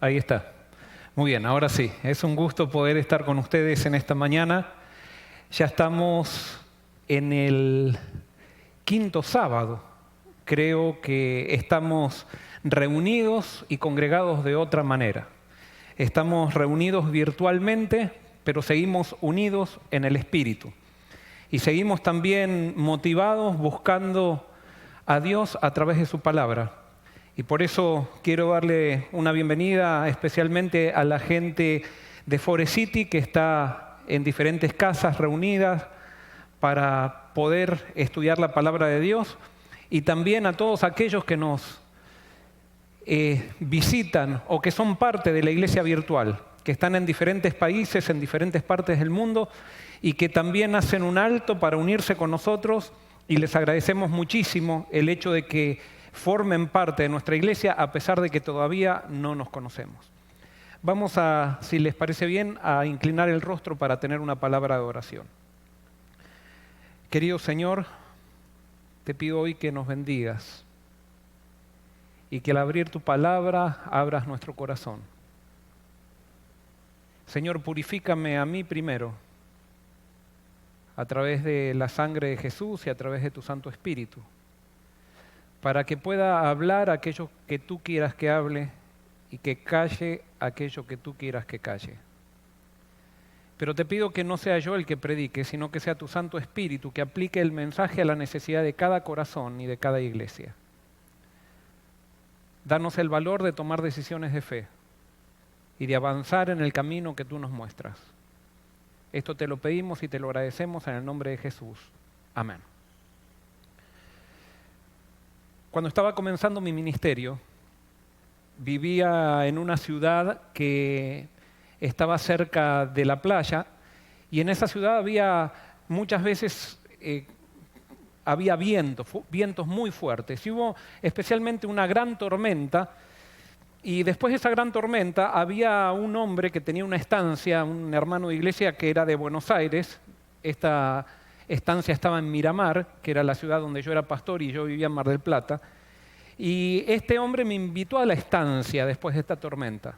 Ahí está. Muy bien, ahora sí. Es un gusto poder estar con ustedes en esta mañana. Ya estamos en el quinto sábado. Creo que estamos reunidos y congregados de otra manera. Estamos reunidos virtualmente, pero seguimos unidos en el Espíritu. Y seguimos también motivados buscando a Dios a través de su palabra. Y por eso quiero darle una bienvenida especialmente a la gente de Forest City que está en diferentes casas reunidas para poder estudiar la palabra de Dios, y también a todos aquellos que nos visitan o que son parte de la iglesia virtual, que están en diferentes países, en diferentes partes del mundo, y que también hacen un alto para unirse con nosotros, y les agradecemos muchísimo el hecho de que formen parte de nuestra iglesia a pesar de que todavía no nos conocemos. Vamos a, si les parece bien, a inclinar el rostro para tener una palabra de oración. Querido Señor, te pido hoy que nos bendigas y que al abrir tu palabra abras nuestro corazón. Señor, purifícame a mí primero a través de la sangre de Jesús y a través de tu Santo Espíritu, para que pueda hablar aquello que tú quieras que hable y que calle aquello que tú quieras que calle. Pero te pido que no sea yo el que predique, sino que sea tu Santo Espíritu que aplique el mensaje a la necesidad de cada corazón y de cada iglesia. Danos el valor de tomar decisiones de fe y de avanzar en el camino que tú nos muestras. Esto te lo pedimos y te lo agradecemos en el nombre de Jesús. Amén. Cuando estaba comenzando mi ministerio, vivía en una ciudad que estaba cerca de la playa, y en esa ciudad había muchas veces había vientos muy fuertes, y hubo especialmente una gran tormenta, y después de esa gran tormenta había un hombre que tenía una estancia, un hermano de iglesia que era de Buenos Aires. Esta estancia estaba en Miramar, que era la ciudad donde yo era pastor y yo vivía en Mar del Plata. Y este hombre me invitó a la estancia después de esta tormenta.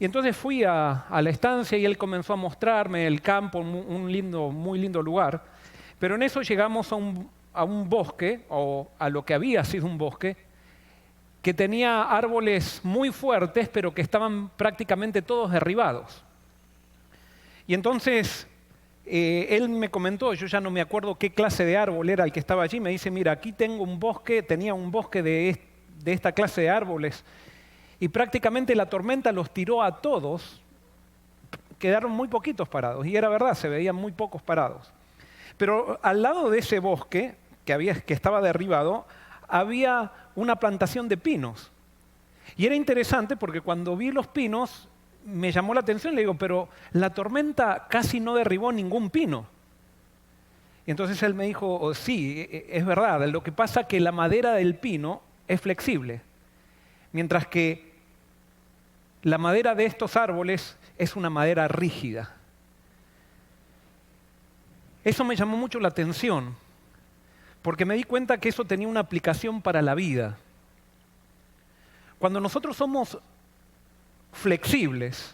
Y entonces fui a la estancia y él comenzó a mostrarme el campo, muy lindo lugar. Pero en eso llegamos a un bosque, o a lo que había sido un bosque, que tenía árboles muy fuertes, pero que estaban prácticamente todos derribados. Y entonces él me comentó, yo ya no me acuerdo qué clase de árbol era el que estaba allí, me dice, mira, aquí tengo un bosque, tenía un bosque de esta clase de árboles, y prácticamente la tormenta los tiró a todos, quedaron muy poquitos parados, y era verdad, se veían muy pocos parados. Pero al lado de ese bosque, que estaba derribado, había una plantación de pinos. Y era interesante porque cuando vi los pinos, me llamó la atención y le digo, pero la tormenta casi no derribó ningún pino. Y entonces él me dijo, oh, sí, es verdad, lo que pasa es que la madera del pino es flexible, mientras que la madera de estos árboles es una madera rígida. Eso me llamó mucho la atención, porque me di cuenta que eso tenía una aplicación para la vida. Cuando nosotros somos flexibles,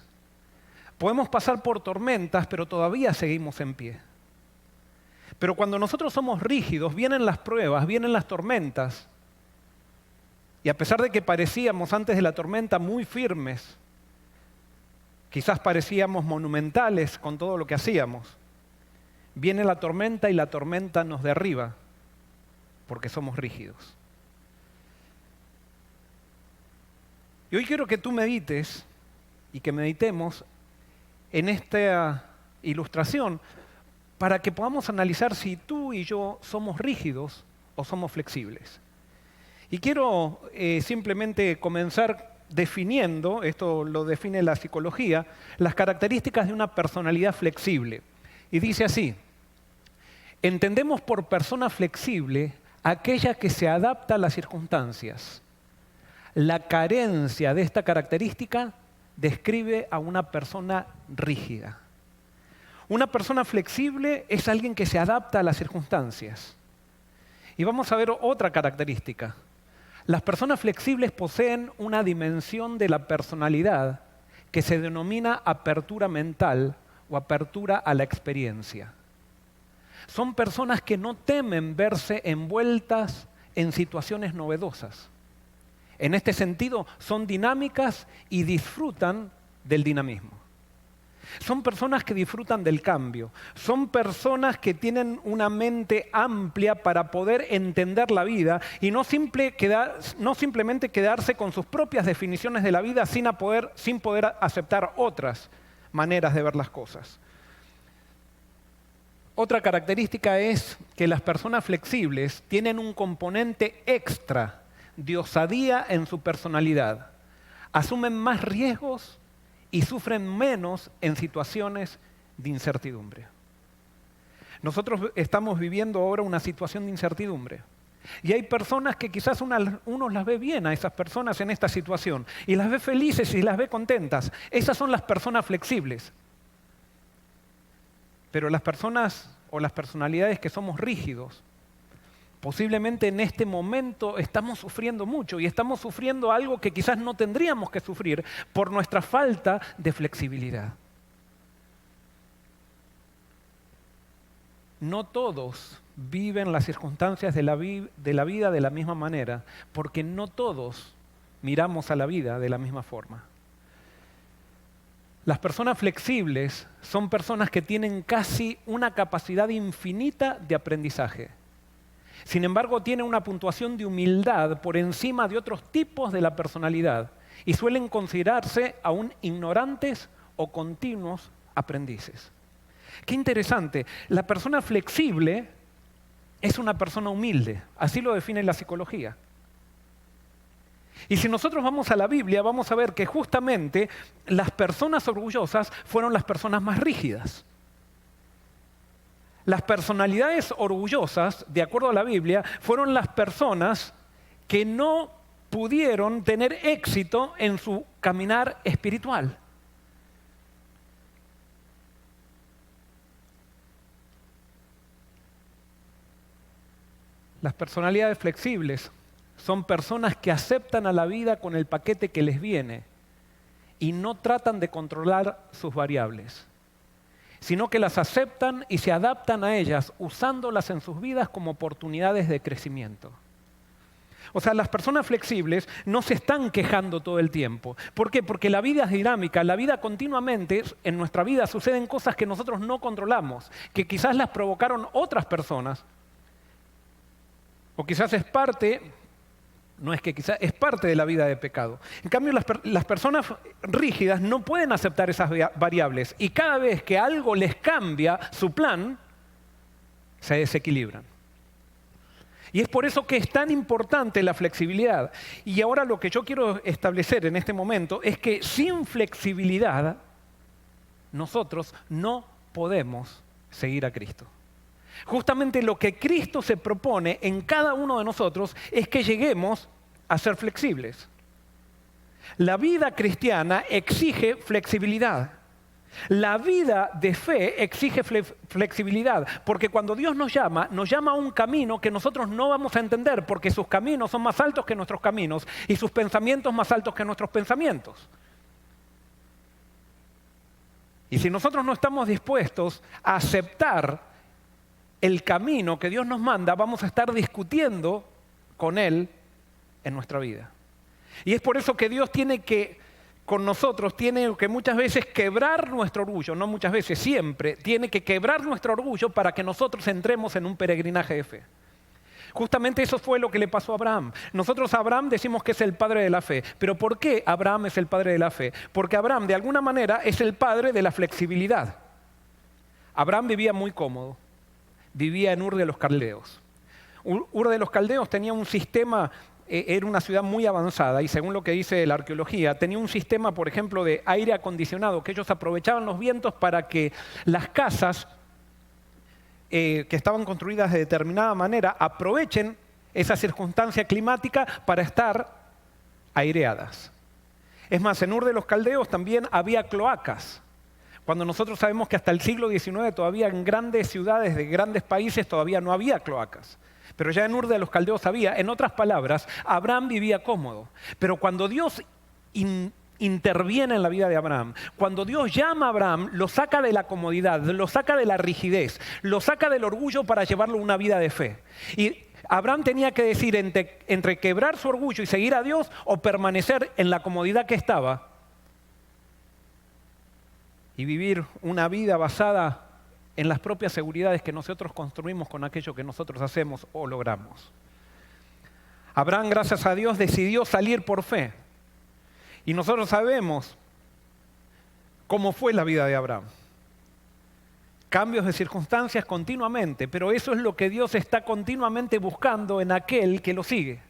podemos pasar por tormentas, pero todavía seguimos en pie. Pero cuando nosotros somos rígidos, vienen las pruebas, vienen las tormentas, y a pesar de que parecíamos antes de la tormenta muy firmes, quizás parecíamos monumentales con todo lo que hacíamos, viene la tormenta y la tormenta nos derriba, porque somos rígidos. Y hoy quiero que tú medites y que meditemos en esta ilustración para que podamos analizar si tú y yo somos rígidos o somos flexibles. Y quiero simplemente comenzar definiendo, esto lo define la psicología, las características de una personalidad flexible. Y dice así: entendemos por persona flexible aquella que se adapta a las circunstancias. La carencia de esta característica describe a una persona rígida. Una persona flexible es alguien que se adapta a las circunstancias. Y vamos a ver otra característica. Las personas flexibles poseen una dimensión de la personalidad que se denomina apertura mental o apertura a la experiencia. Son personas que no temen verse envueltas en situaciones novedosas. En este sentido, son dinámicas y disfrutan del dinamismo. Son personas que disfrutan del cambio. Son personas que tienen una mente amplia para poder entender la vida y no simplemente quedarse con sus propias definiciones de la vida sin poder aceptar otras maneras de ver las cosas. Otra característica es que las personas flexibles tienen un componente extra de osadía en su personalidad. Asumen más riesgos y sufren menos en situaciones de incertidumbre. Nosotros estamos viviendo ahora una situación de incertidumbre. Y hay personas que quizás uno las ve bien a esas personas en esta situación y las ve felices y las ve contentas. Esas son las personas flexibles. Pero las personas o las personalidades que somos rígidos, posiblemente en este momento estamos sufriendo mucho y estamos sufriendo algo que quizás no tendríamos que sufrir por nuestra falta de flexibilidad. No todos viven las circunstancias de la vida de la misma manera, porque no todos miramos a la vida de la misma forma. Las personas flexibles son personas que tienen casi una capacidad infinita de aprendizaje. Sin embargo, tienen una puntuación de humildad por encima de otros tipos de la personalidad y suelen considerarse aún ignorantes o continuos aprendices. Qué interesante. La persona flexible es una persona humilde. Así lo define la psicología. Y si nosotros vamos a la Biblia, vamos a ver que justamente las personas orgullosas fueron las personas más rígidas. Las personalidades orgullosas, de acuerdo a la Biblia, fueron las personas que no pudieron tener éxito en su caminar espiritual. Las personalidades flexibles son personas que aceptan a la vida con el paquete que les viene y no tratan de controlar sus variables, sino que las aceptan y se adaptan a ellas usándolas en sus vidas como oportunidades de crecimiento. O sea, las personas flexibles no se están quejando todo el tiempo. ¿Por qué? Porque la vida es dinámica, la vida continuamente, en nuestra vida suceden cosas que nosotros no controlamos, que quizás las provocaron otras personas, o quizás es parte de la vida de pecado. En cambio, las personas rígidas no pueden aceptar esas variables y cada vez que algo les cambia su plan, se desequilibran. Y es por eso que es tan importante la flexibilidad. Y ahora lo que yo quiero establecer en este momento es que sin flexibilidad nosotros no podemos seguir a Cristo. Justamente lo que Cristo se propone en cada uno de nosotros es que lleguemos a ser flexibles. La vida cristiana exige flexibilidad. La vida de fe exige flexibilidad, porque cuando Dios nos llama a un camino que nosotros no vamos a entender, porque sus caminos son más altos que nuestros caminos y sus pensamientos más altos que nuestros pensamientos. Y si nosotros no estamos dispuestos a aceptar el camino que Dios nos manda, vamos a estar discutiendo con Él en nuestra vida. Y es por eso que Dios tiene que muchas veces quebrar nuestro orgullo, no muchas veces, siempre, tiene que quebrar nuestro orgullo para que nosotros entremos en un peregrinaje de fe. Justamente eso fue lo que le pasó a Abraham. Nosotros a Abraham decimos que es el padre de la fe. ¿Pero por qué Abraham es el padre de la fe? Porque Abraham, de alguna manera, es el padre de la flexibilidad. Abraham vivía muy cómodo. Vivía en Ur de los Caldeos. Ur de los Caldeos tenía un sistema, era una ciudad muy avanzada y según lo que dice la arqueología, tenía un sistema, por ejemplo, de aire acondicionado, que ellos aprovechaban los vientos para que las casas que estaban construidas de determinada manera aprovechen esa circunstancia climática para estar aireadas. Es más, en Ur de los Caldeos también había cloacas. Cuando nosotros sabemos que hasta el siglo XIX todavía en grandes ciudades de grandes países todavía no había cloacas. Pero ya en Ur de los Caldeos había. En otras palabras, Abraham vivía cómodo. Pero cuando Dios interviene en la vida de Abraham, cuando Dios llama a Abraham, lo saca de la comodidad, lo saca de la rigidez, lo saca del orgullo para llevarlo a una vida de fe. Y Abraham tenía que decir entre quebrar su orgullo y seguir a Dios o permanecer en la comodidad que estaba y vivir una vida basada en las propias seguridades que nosotros construimos con aquello que nosotros hacemos o logramos. Abraham, gracias a Dios, decidió salir por fe. Y nosotros sabemos cómo fue la vida de Abraham. Cambios de circunstancias continuamente, pero eso es lo que Dios está continuamente buscando en aquel que lo sigue.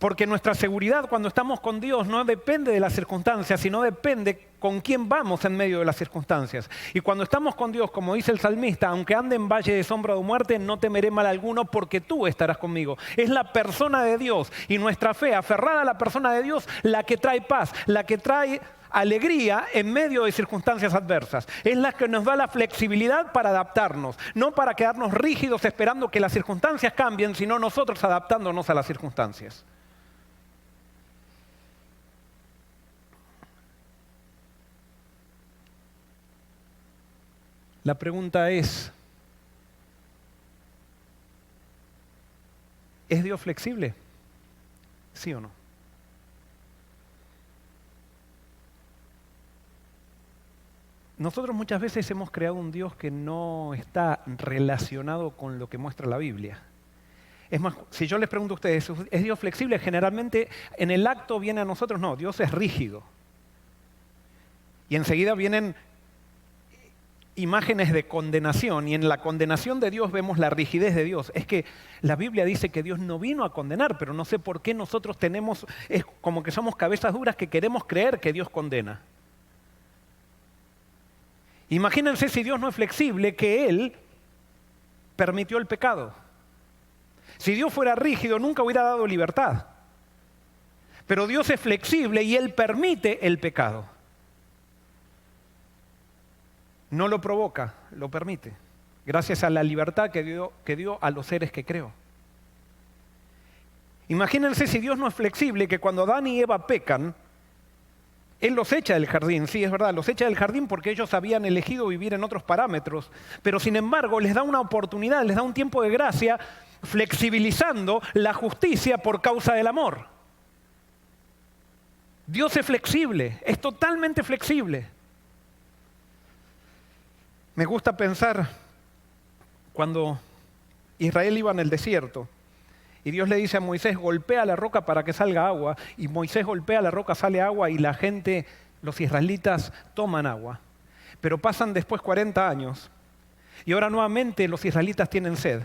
Porque nuestra seguridad cuando estamos con Dios no depende de las circunstancias, sino depende con quién vamos en medio de las circunstancias. Y cuando estamos con Dios, como dice el salmista, aunque ande en valle de sombra de muerte, no temeré mal alguno porque tú estarás conmigo. Es la persona de Dios y nuestra fe, aferrada a la persona de Dios, la que trae paz, la que trae alegría en medio de circunstancias adversas. Es la que nos da la flexibilidad para adaptarnos, no para quedarnos rígidos esperando que las circunstancias cambien, sino nosotros adaptándonos a las circunstancias. La pregunta ¿es Dios flexible? ¿Sí o no? Nosotros muchas veces hemos creado un Dios que no está relacionado con lo que muestra la Biblia. Es más, si yo les pregunto a ustedes, ¿es Dios flexible? Generalmente en el acto viene a nosotros, no, Dios es rígido. Y enseguida vienen imágenes de condenación, y en la condenación de Dios vemos la rigidez de Dios. Es que la Biblia dice que Dios no vino a condenar, pero no sé por qué nosotros es como que somos cabezas duras que queremos creer que Dios condena. Imagínense si Dios no es flexible, que Él permitió el pecado. Si Dios fuera rígido, nunca hubiera dado libertad. Pero Dios es flexible y Él permite el pecado. No lo provoca, lo permite, gracias a la libertad que dio a los seres que creó. Imagínense si Dios no es flexible, que cuando Adán y Eva pecan, Él los echa del jardín. Sí, es verdad, los echa del jardín porque ellos habían elegido vivir en otros parámetros, pero sin embargo les da una oportunidad, les da un tiempo de gracia, flexibilizando la justicia por causa del amor. Dios es flexible, es totalmente flexible. Me gusta pensar cuando Israel iba en el desierto y Dios le dice a Moisés, golpea la roca para que salga agua, y Moisés golpea la roca, sale agua y la gente, los israelitas, toman agua. Pero pasan después 40 años y ahora nuevamente los israelitas tienen sed.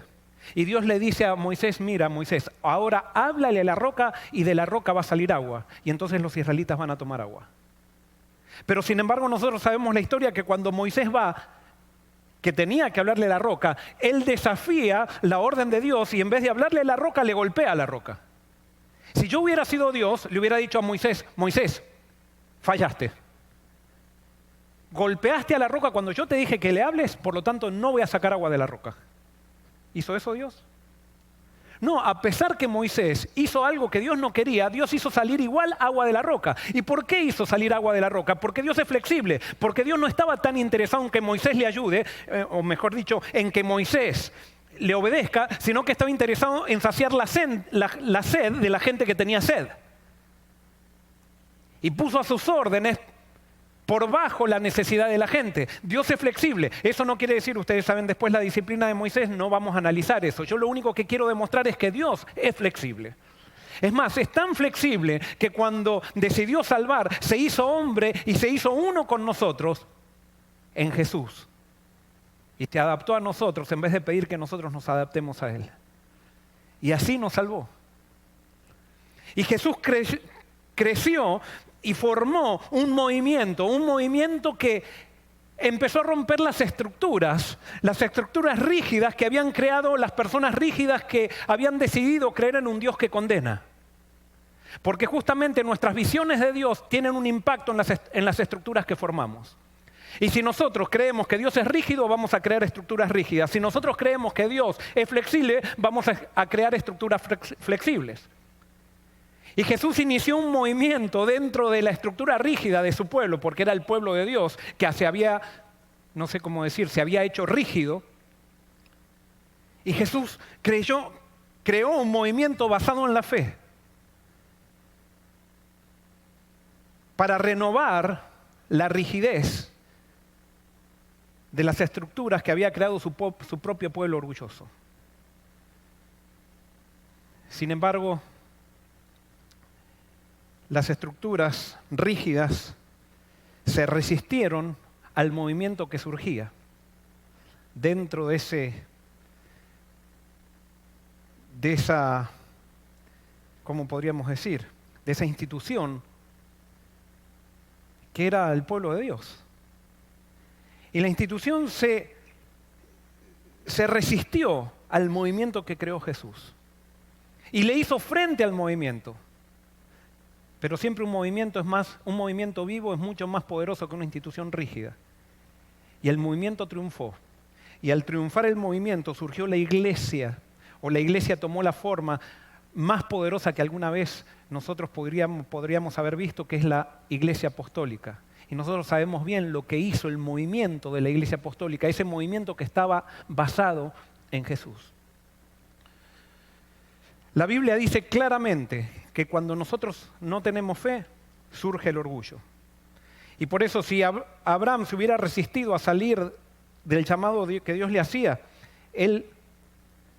Y Dios le dice a Moisés, mira Moisés, ahora háblale a la roca y de la roca va a salir agua. Y entonces los israelitas van a tomar agua. Pero sin embargo nosotros sabemos la historia que cuando Moisés va, que tenía que hablarle a la roca, él desafía la orden de Dios y en vez de hablarle a la roca, le golpea a la roca. Si yo hubiera sido Dios, le hubiera dicho a Moisés, Moisés, fallaste. Golpeaste a la roca cuando yo te dije que le hables, por lo tanto no voy a sacar agua de la roca. ¿Hizo eso Dios? No, a pesar que Moisés hizo algo que Dios no quería, Dios hizo salir igual agua de la roca. ¿Y por qué hizo salir agua de la roca? Porque Dios es flexible, porque Dios no estaba tan interesado en que Moisés le ayude, o mejor dicho, en que Moisés le obedezca, sino que estaba interesado en saciar la sed de la gente que tenía sed. Y puso a sus órdenes por bajo la necesidad de la gente. Dios es flexible. Eso no quiere decir, ustedes saben después la disciplina de Moisés, no vamos a analizar eso. Yo lo único que quiero demostrar es que Dios es flexible. Es más, es tan flexible que cuando decidió salvar, se hizo hombre y se hizo uno con nosotros en Jesús. Y se adaptó a nosotros en vez de pedir que nosotros nos adaptemos a Él. Y así nos salvó. Y Jesús creció y formó un movimiento que empezó a romper las estructuras rígidas que habían creado las personas rígidas que habían decidido creer en un Dios que condena. Porque justamente nuestras visiones de Dios tienen un impacto en las estructuras que formamos. Y si nosotros creemos que Dios es rígido, vamos a crear estructuras rígidas. Si nosotros creemos que Dios es flexible, vamos a crear estructuras flexibles. Y Jesús inició un movimiento dentro de la estructura rígida de su pueblo, porque era el pueblo de Dios que se había, no sé cómo decir, se había hecho rígido. Y Jesús creó un movimiento basado en la fe para renovar la rigidez de las estructuras que había creado su propio pueblo orgulloso. Sin embargo, las estructuras rígidas se resistieron al movimiento que surgía dentro de esa, ¿cómo podríamos decir?, de esa institución que era el pueblo de Dios. Y la institución se resistió al movimiento que creó Jesús. Y le hizo frente al movimiento. Pero siempre un movimiento vivo es mucho más poderoso que una institución rígida. Y el movimiento triunfó. Y al triunfar el movimiento surgió la iglesia, o la iglesia tomó la forma más poderosa que alguna vez nosotros podríamos haber visto, que es la iglesia apostólica. Y nosotros sabemos bien lo que hizo el movimiento de la iglesia apostólica, ese movimiento que estaba basado en Jesús. La Biblia dice claramente que cuando nosotros no tenemos fe, surge el orgullo. Y por eso si Abraham se hubiera resistido a salir del llamado que Dios le hacía, él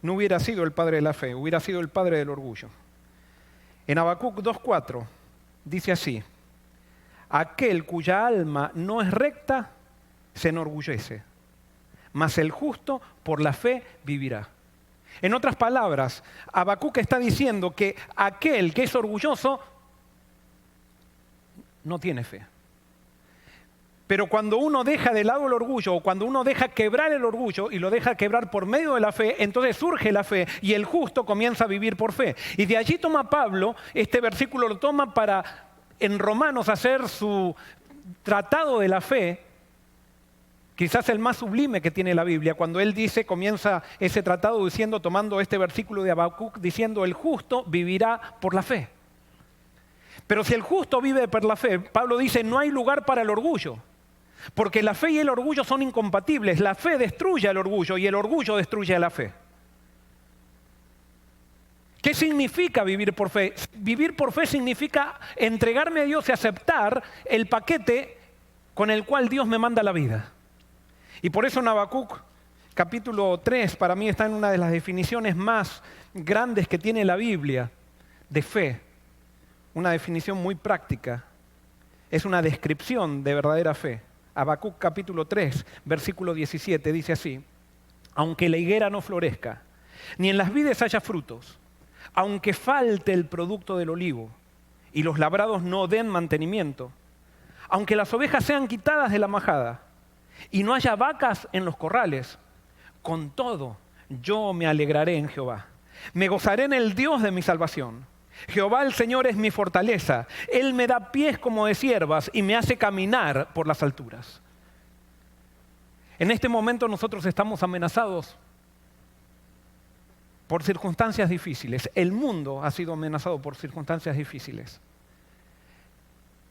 no hubiera sido el padre de la fe, hubiera sido el padre del orgullo. En Habacuc 2:4 dice así: aquel cuya alma no es recta se enorgullece, mas el justo por la fe vivirá. En otras palabras, Habacuc está diciendo que aquel que es orgulloso no tiene fe. Pero cuando uno deja de lado el orgullo, o cuando uno deja quebrar el orgullo y lo deja quebrar por medio de la fe, entonces surge la fe y el justo comienza a vivir por fe. Y de allí toma Pablo, este versículo lo toma para en Romanos hacer su tratado de la fe, quizás el más sublime que tiene la Biblia, cuando él comienza ese tratado tomando este versículo de Habacuc, diciendo el justo vivirá por la fe. Pero si el justo vive por la fe, Pablo dice no hay lugar para el orgullo. Porque la fe y el orgullo son incompatibles. La fe destruye el orgullo y el orgullo destruye la fe. ¿Qué significa vivir por fe? Vivir por fe significa entregarme a Dios y aceptar el paquete con el cual Dios me manda la vida. Y por eso en Habacuc, capítulo 3, para mí está en una de las definiciones más grandes que tiene la Biblia de fe. Una definición muy práctica. Es una descripción de verdadera fe. Habacuc capítulo 3, versículo 17, dice así: aunque la higuera no florezca, ni en las vides haya frutos, aunque falte el producto del olivo, y los labrados no den mantenimiento, aunque las ovejas sean quitadas de la majada, y no haya vacas en los corrales, con todo yo me alegraré en Jehová. Me gozaré en el Dios de mi salvación. Jehová el Señor es mi fortaleza. Él me da pies como de ciervas y me hace caminar por las alturas. En este momento nosotros estamos amenazados por circunstancias difíciles. El mundo ha sido amenazado por circunstancias difíciles.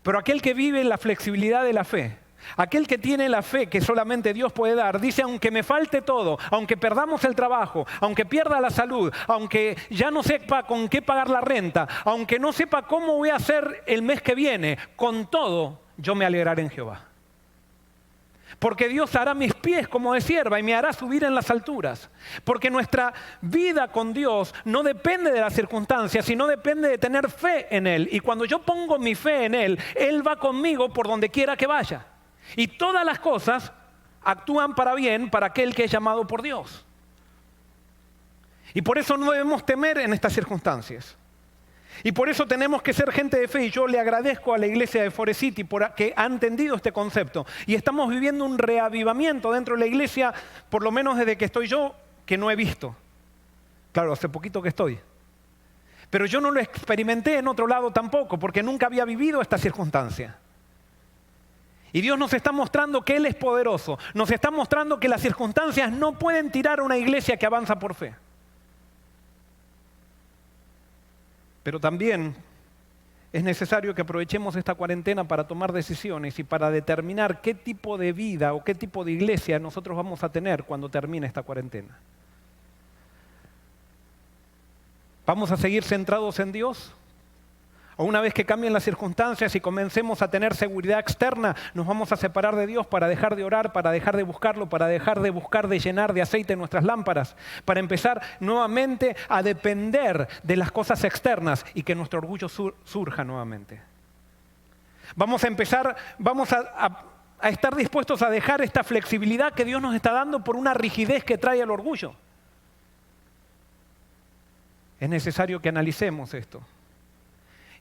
Pero aquel que vive la flexibilidad de la fe, aquel que tiene la fe que solamente Dios puede dar, dice aunque me falte todo, aunque perdamos el trabajo, aunque pierda la salud, aunque ya no sepa con qué pagar la renta, aunque no sepa cómo voy a hacer el mes que viene, con todo yo me alegraré en Jehová. Porque Dios hará mis pies como de cierva y me hará subir en las alturas. Porque nuestra vida con Dios no depende de las circunstancias, sino depende de tener fe en Él. Y cuando yo pongo mi fe en Él, Él va conmigo por donde quiera que vaya. Y todas las cosas actúan para bien para aquel que es llamado por Dios. Y por eso no debemos temer en estas circunstancias. Y por eso tenemos que ser gente de fe. Y yo le agradezco a la iglesia de Forest City porque ha entendido este concepto. Y estamos viviendo un reavivamiento dentro de la iglesia, por lo menos desde que estoy yo, que no he visto. Claro, hace poquito que estoy. Pero yo no lo experimenté en otro lado tampoco, porque nunca había vivido esta circunstancia. Y Dios nos está mostrando que Él es poderoso. Nos está mostrando que las circunstancias no pueden tirar a una iglesia que avanza por fe. Pero también es necesario que aprovechemos esta cuarentena para tomar decisiones y para determinar qué tipo de vida o qué tipo de iglesia nosotros vamos a tener cuando termine esta cuarentena. ¿Vamos a seguir centrados en Dios? ¿O una vez que cambien las circunstancias y comencemos a tener seguridad externa, nos vamos a separar de Dios para dejar de orar, para dejar de buscarlo, para dejar de buscar de llenar de aceite nuestras lámparas, para empezar nuevamente a depender de las cosas externas y que nuestro orgullo surja nuevamente? Vamos a estar dispuestos a dejar esta flexibilidad que Dios nos está dando por una rigidez que trae el orgullo. Es necesario que analicemos esto.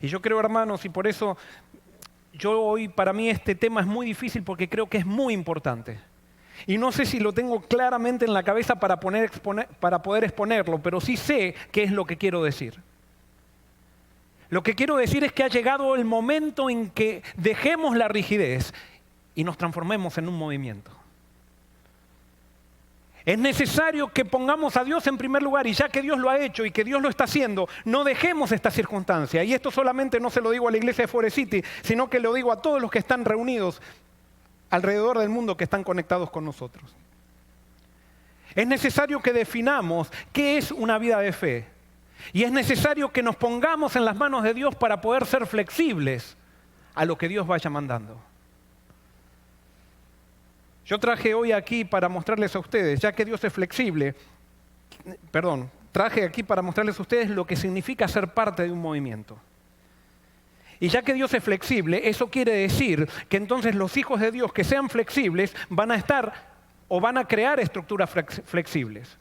Y yo creo, hermanos, y por eso para mí este tema es muy difícil porque creo que es muy importante. Y no sé si lo tengo claramente en la cabeza para poder exponerlo, pero sí sé qué es lo que quiero decir. Lo que quiero decir es que ha llegado el momento en que dejemos la rigidez y nos transformemos en un movimiento. Es necesario que pongamos a Dios en primer lugar, y ya que Dios lo ha hecho y que Dios lo está haciendo, no dejemos esta circunstancia. Y esto solamente no se lo digo a la iglesia de Forest City, sino que lo digo a todos los que están reunidos alrededor del mundo que están conectados con nosotros. Es necesario que definamos qué es una vida de fe. Y es necesario que nos pongamos en las manos de Dios para poder ser flexibles a lo que Dios vaya mandando. Yo traje hoy aquí para mostrarles a ustedes, ya que Dios es flexible, traje aquí para mostrarles a ustedes lo que significa ser parte de un movimiento. Y ya que Dios es flexible, eso quiere decir que entonces los hijos de Dios que sean flexibles van a estar o van a crear estructuras flexibles.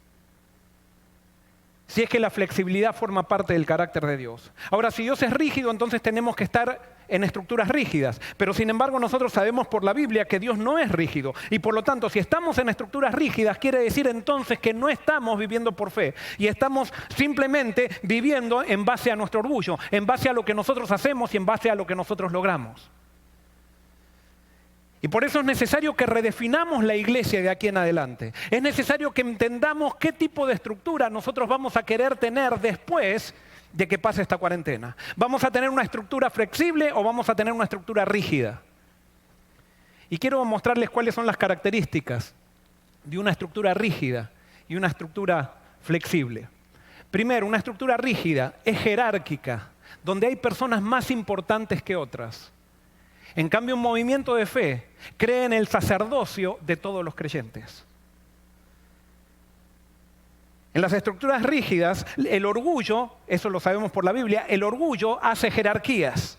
Si es que la flexibilidad forma parte del carácter de Dios. Ahora, si Dios es rígido, entonces tenemos que estar en estructuras rígidas. Pero sin embargo, nosotros sabemos por la Biblia que Dios no es rígido. Y por lo tanto, si estamos en estructuras rígidas, quiere decir entonces que no estamos viviendo por fe. Y estamos simplemente viviendo en base a nuestro orgullo, en base a lo que nosotros hacemos y en base a lo que nosotros logramos. Y por eso es necesario que redefinamos la iglesia de aquí en adelante. Es necesario que entendamos qué tipo de estructura nosotros vamos a querer tener después de que pase esta cuarentena. ¿Vamos a tener una estructura flexible o vamos a tener una estructura rígida? Y quiero mostrarles cuáles son las características de una estructura rígida y una estructura flexible. Primero, una estructura rígida es jerárquica, donde hay personas más importantes que otras. En cambio, un movimiento de fe cree en el sacerdocio de todos los creyentes. En las estructuras rígidas, el orgullo, eso lo sabemos por la Biblia, el orgullo hace jerarquías.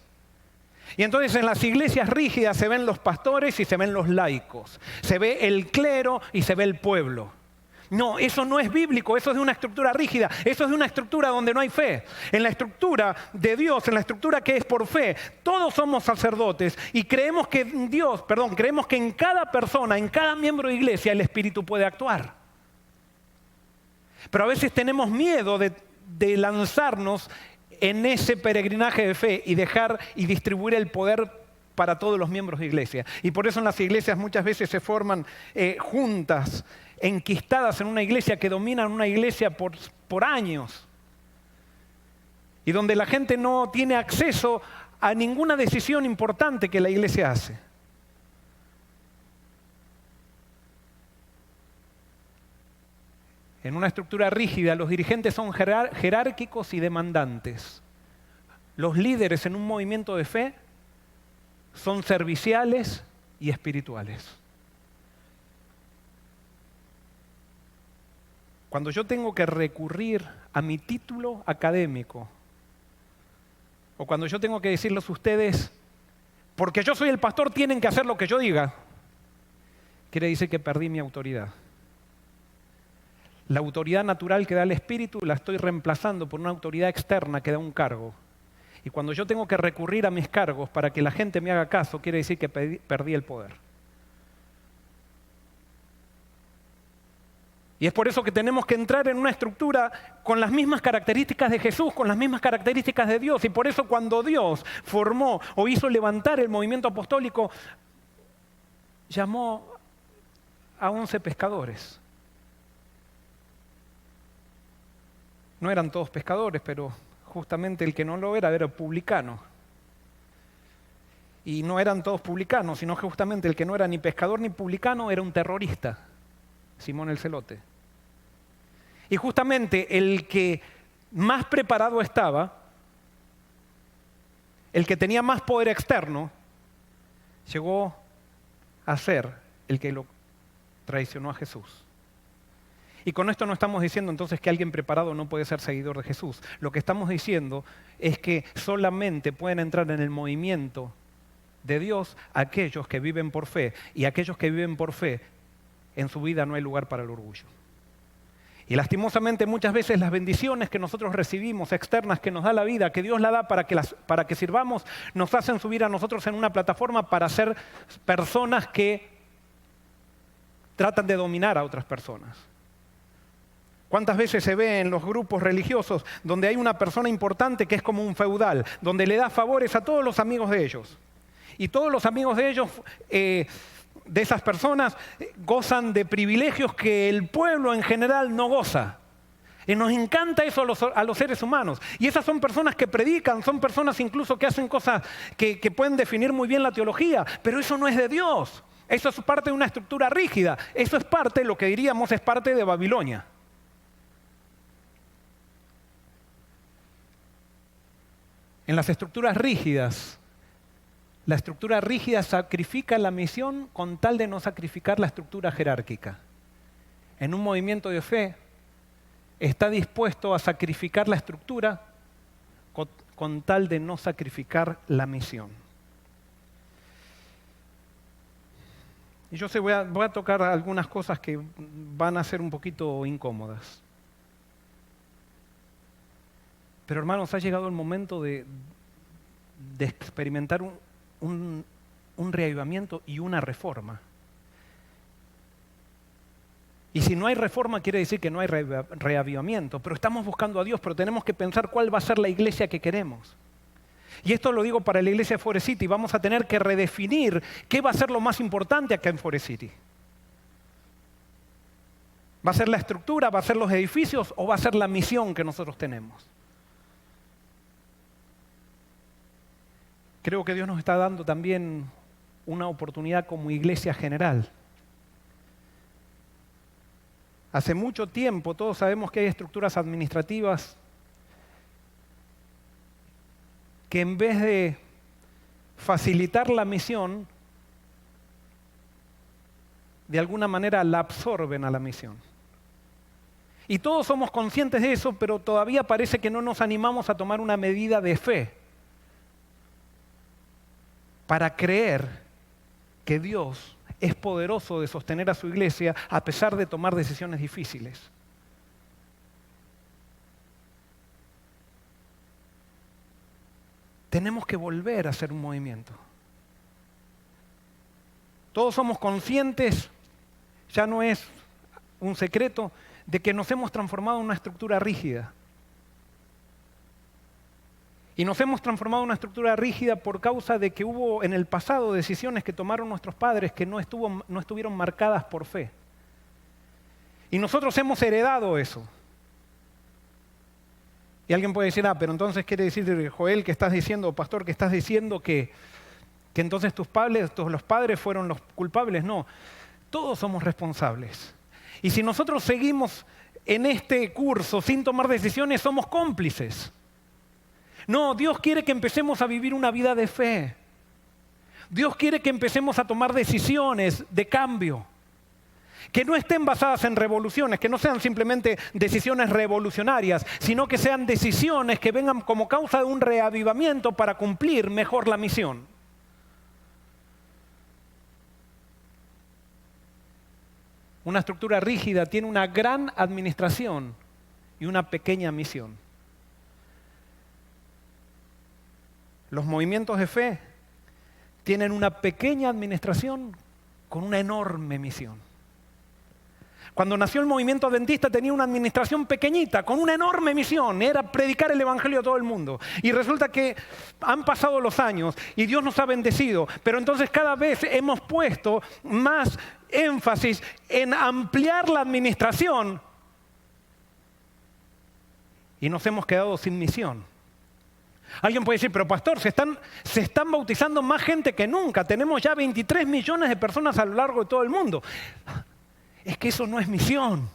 Y entonces en las iglesias rígidas se ven los pastores y se ven los laicos. Se ve el clero y se ve el pueblo. No, eso no es bíblico, eso es de una estructura rígida, eso es de una estructura donde no hay fe. En la estructura de Dios, en la estructura que es por fe, todos somos sacerdotes y creemos que creemos que en cada persona, en cada miembro de iglesia, el Espíritu puede actuar. Pero a veces tenemos miedo de lanzarnos en ese peregrinaje de fe y dejar y distribuir el poder para todos los miembros de iglesia. Y por eso en las iglesias muchas veces se forman juntas enquistadas en una iglesia que dominan una iglesia por años y donde la gente no tiene acceso a ninguna decisión importante que la iglesia hace. En una estructura rígida, los dirigentes son jerárquicos y demandantes. Los líderes en un movimiento de fe son serviciales y espirituales. Cuando yo tengo que recurrir a mi título académico, o cuando yo tengo que decirles a ustedes, porque yo soy el pastor, tienen que hacer lo que yo diga, quiere decir que perdí mi autoridad. La autoridad natural que da el Espíritu la estoy reemplazando por una autoridad externa que da un cargo. Y cuando yo tengo que recurrir a mis cargos para que la gente me haga caso, quiere decir que perdí el poder. Y es por eso que tenemos que entrar en una estructura con las mismas características de Jesús, con las mismas características de Dios. Y por eso cuando Dios formó o hizo levantar el movimiento apostólico, llamó a 11 pescadores. No eran todos pescadores, pero justamente el que no lo era publicano. Y no eran todos publicanos, sino que justamente el que no era ni pescador ni publicano era un terrorista, Simón el Celote. Y justamente el que más preparado estaba, el que tenía más poder externo, llegó a ser el que lo traicionó a Jesús. Y con esto no estamos diciendo entonces que alguien preparado no puede ser seguidor de Jesús. Lo que estamos diciendo es que solamente pueden entrar en el movimiento de Dios aquellos que viven por fe. Y aquellos que viven por fe, en su vida no hay lugar para el orgullo. Y lastimosamente muchas veces las bendiciones que nosotros recibimos externas que nos da la vida, que Dios la da para que sirvamos, nos hacen subir a nosotros en una plataforma para ser personas que tratan de dominar a otras personas. ¿Cuántas veces se ve en los grupos religiosos donde hay una persona importante que es como un feudal, donde le da favores a todos los amigos de ellos? Y todos los amigos de ellos, de esas personas, gozan de privilegios que el pueblo en general no goza. Y nos encanta eso a los seres humanos. Y esas son personas que predican, son personas incluso que hacen cosas que pueden definir muy bien la teología, pero eso no es de Dios. Eso es parte de una estructura rígida. Eso es parte, lo que diríamos, es parte de Babilonia. En las estructuras rígidas, la estructura rígida sacrifica la misión con tal de no sacrificar la estructura jerárquica. En un movimiento de fe, está dispuesto a sacrificar la estructura con tal de no sacrificar la misión. Y yo sé, voy a tocar algunas cosas que van a ser un poquito incómodas. Pero hermanos, ha llegado el momento de experimentar un reavivamiento y una reforma. Y si no hay reforma quiere decir que no hay reavivamiento, pero estamos buscando a Dios, pero tenemos que pensar cuál va a ser la iglesia que queremos. Y esto lo digo para la iglesia de Forest City, vamos a tener que redefinir qué va a ser lo más importante acá en Forest City. ¿Va a ser la estructura, va a ser los edificios o va a ser la misión que nosotros tenemos? Creo que Dios nos está dando también una oportunidad como iglesia general. Hace mucho tiempo todos sabemos que hay estructuras administrativas que en vez de facilitar la misión, de alguna manera la absorben a la misión. Y todos somos conscientes de eso, pero todavía parece que no nos animamos a tomar una medida de fe para creer que Dios es poderoso de sostener a su iglesia a pesar de tomar decisiones difíciles. Tenemos que volver a hacer un movimiento. Todos somos conscientes, ya no es un secreto, de que nos hemos transformado en una estructura rígida. Y nos hemos transformado en una estructura rígida por causa de que hubo en el pasado decisiones que tomaron nuestros padres que no estuvieron marcadas por fe. Y nosotros hemos heredado eso. Y alguien puede decir, pero entonces quiere decir, Joel, que estás diciendo, pastor, que estás diciendo que entonces los padres fueron los culpables. No, todos somos responsables. Y si nosotros seguimos en este curso sin tomar decisiones, somos cómplices. No, Dios quiere que empecemos a vivir una vida de fe. Dios quiere que empecemos a tomar decisiones de cambio. Que no estén basadas en revoluciones, que no sean simplemente decisiones revolucionarias, sino que sean decisiones que vengan como causa de un reavivamiento para cumplir mejor la misión. Una estructura rígida tiene una gran administración y una pequeña misión. Los movimientos de fe tienen una pequeña administración con una enorme misión. Cuando nació el movimiento adventista tenía una administración pequeñita, con una enorme misión, era predicar el evangelio a todo el mundo. Y resulta que han pasado los años y Dios nos ha bendecido, pero entonces cada vez hemos puesto más énfasis en ampliar la administración y nos hemos quedado sin misión. Alguien puede decir, pero pastor, se están bautizando más gente que nunca, tenemos ya 23 millones de personas a lo largo de todo el mundo. Es que eso no es misión.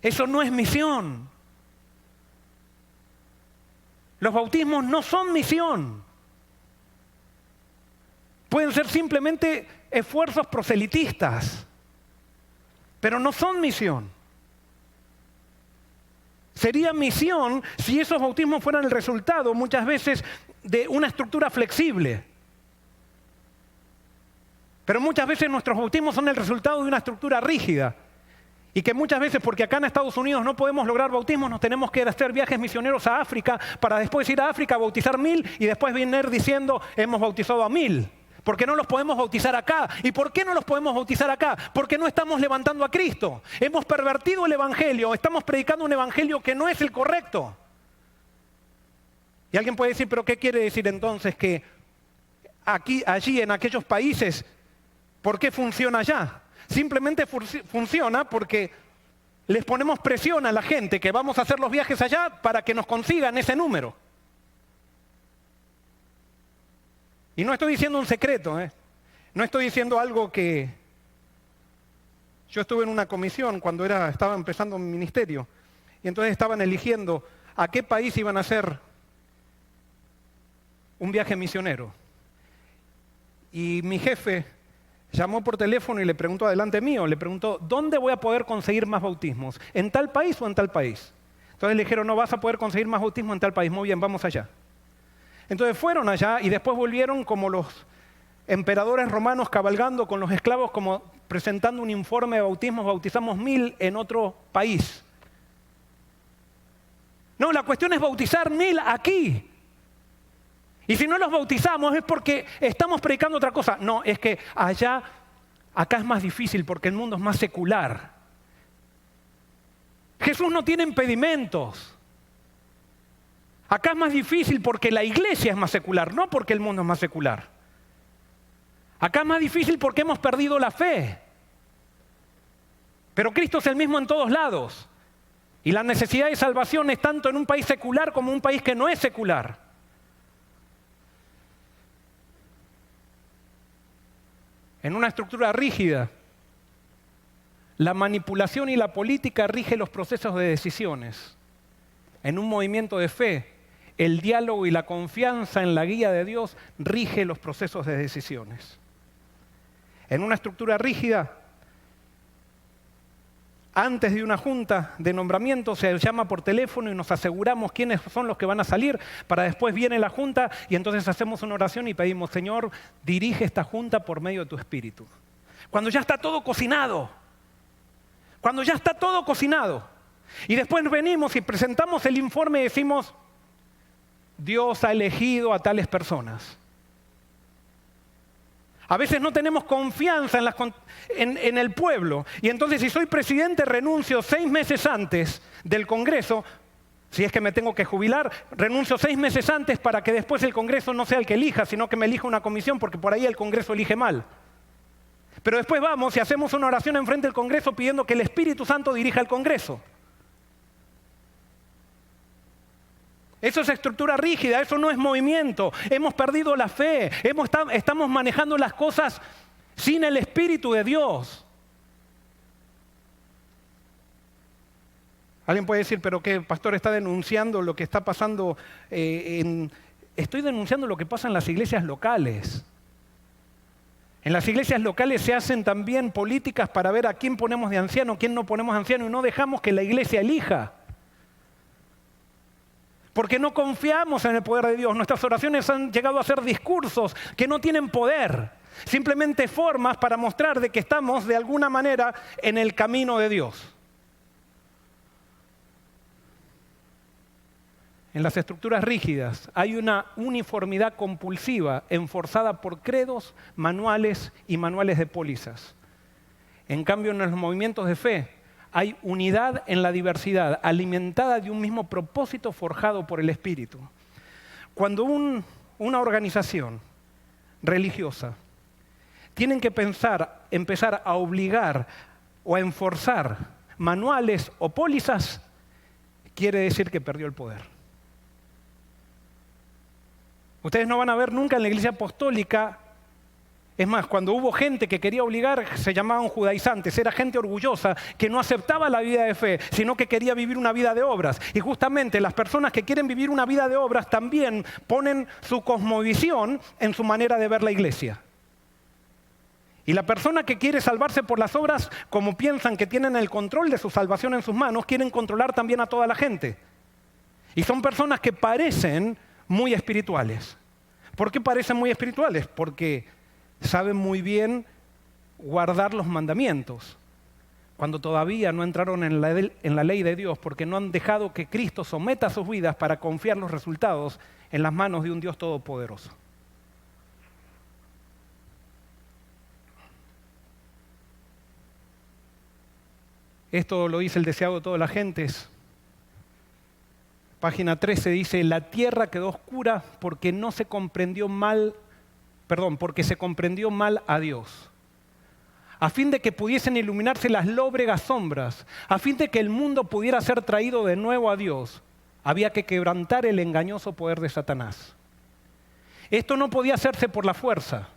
Eso no es misión. Los bautismos no son misión. Pueden ser simplemente esfuerzos proselitistas, pero no son misión. Sería misión si esos bautismos fueran el resultado muchas veces de una estructura flexible. Pero muchas veces nuestros bautismos son el resultado de una estructura rígida. Y que muchas veces, porque acá en Estados Unidos no podemos lograr bautismos, nos tenemos que hacer viajes misioneros a África para después ir a África a bautizar 1000 y después venir diciendo hemos bautizado a 1000. ¿Por qué no los podemos bautizar acá? ¿Y por qué no los podemos bautizar acá? Porque no estamos levantando a Cristo. Hemos pervertido el evangelio, estamos predicando un evangelio que no es el correcto. Y alguien puede decir, ¿pero qué quiere decir entonces que allí en aquellos países, ¿por qué funciona allá? Simplemente funciona porque les ponemos presión a la gente que vamos a hacer los viajes allá para que nos consigan ese número. Y no estoy diciendo un secreto, no estoy diciendo algo que... Yo estuve en una comisión cuando estaba empezando mi ministerio y entonces estaban eligiendo a qué país iban a hacer un viaje misionero. Y mi jefe llamó por teléfono y le preguntó adelante mío, le preguntó, ¿dónde voy a poder conseguir más bautismos? ¿En tal país o en tal país? Entonces le dijeron, no, vas a poder conseguir más bautismos en tal país. Muy bien, vamos allá. Entonces fueron allá y después volvieron como los emperadores romanos cabalgando con los esclavos, como presentando un informe de bautismos, bautizamos 1000 en otro país. No, la cuestión es bautizar 1000 aquí. Y si no los bautizamos es porque estamos predicando otra cosa. No, es que acá es más difícil porque el mundo es más secular. Jesús no tiene impedimentos. Acá es más difícil porque la iglesia es más secular, no porque el mundo es más secular. Acá es más difícil porque hemos perdido la fe. Pero Cristo es el mismo en todos lados. Y la necesidad de salvación es tanto en un país secular como en un país que no es secular. En una estructura rígida, la manipulación y la política rigen los procesos de decisiones. En un movimiento de fe, el diálogo y la confianza en la guía de Dios rige los procesos de decisiones. En una estructura rígida, antes de una junta de nombramiento se llama por teléfono y nos aseguramos quiénes son los que van a salir, para después viene la junta y entonces hacemos una oración y pedimos, Señor, dirige esta junta por medio de tu Espíritu. Cuando ya está todo cocinado, cuando ya está todo cocinado, y después venimos y presentamos el informe y decimos, Dios ha elegido a tales personas. A veces no tenemos confianza en el pueblo. Y entonces si soy presidente renuncio 6 meses antes del Congreso. Si es que me tengo que jubilar, renuncio 6 meses antes para que después el Congreso no sea el que elija, sino que me elija una comisión porque por ahí el Congreso elige mal. Pero después vamos y hacemos una oración enfrente del Congreso pidiendo que el Espíritu Santo dirija el Congreso. Eso es estructura rígida, eso no es movimiento. Hemos perdido la fe, estamos manejando las cosas sin el Espíritu de Dios. Alguien puede decir, pero ¿qué, pastor, está denunciando lo que está pasando? Estoy denunciando lo que pasa en las iglesias locales. En las iglesias locales se hacen también políticas para ver a quién ponemos de anciano, quién no ponemos de anciano, y no dejamos que la iglesia elija. Porque no confiamos en el poder de Dios. Nuestras oraciones han llegado a ser discursos que no tienen poder. Simplemente formas para mostrar de que estamos de alguna manera en el camino de Dios. En las estructuras rígidas hay una uniformidad compulsiva enforzada por credos, manuales y manuales de pólizas. En cambio, en los movimientos de fe hay unidad en la diversidad, alimentada de un mismo propósito forjado por el Espíritu. Cuando una organización religiosa tiene que empezar a obligar o a enforzar manuales o pólizas, quiere decir que perdió el poder. Ustedes no van a ver nunca en la Iglesia Apostólica. Es más, cuando hubo gente que quería obligar, se llamaban judaizantes, era gente orgullosa que no aceptaba la vida de fe, sino que quería vivir una vida de obras. Y justamente las personas que quieren vivir una vida de obras también ponen su cosmovisión en su manera de ver la iglesia. Y la persona que quiere salvarse por las obras, como piensan que tienen el control de su salvación en sus manos, quieren controlar también a toda la gente. Y son personas que parecen muy espirituales. ¿Por qué parecen muy espirituales? Porque saben muy bien guardar los mandamientos, cuando todavía no entraron en la ley de Dios, porque no han dejado que Cristo someta sus vidas para confiar los resultados en las manos de un Dios todopoderoso. Esto lo dice el deseado de todas las gentes. Página 13 dice: la tierra quedó oscura porque se comprendió mal a Dios, a fin de que pudiesen iluminarse las lóbregas sombras, a fin de que el mundo pudiera ser traído de nuevo a Dios, había que quebrantar el engañoso poder de Satanás. Esto no podía hacerse por la fuerza.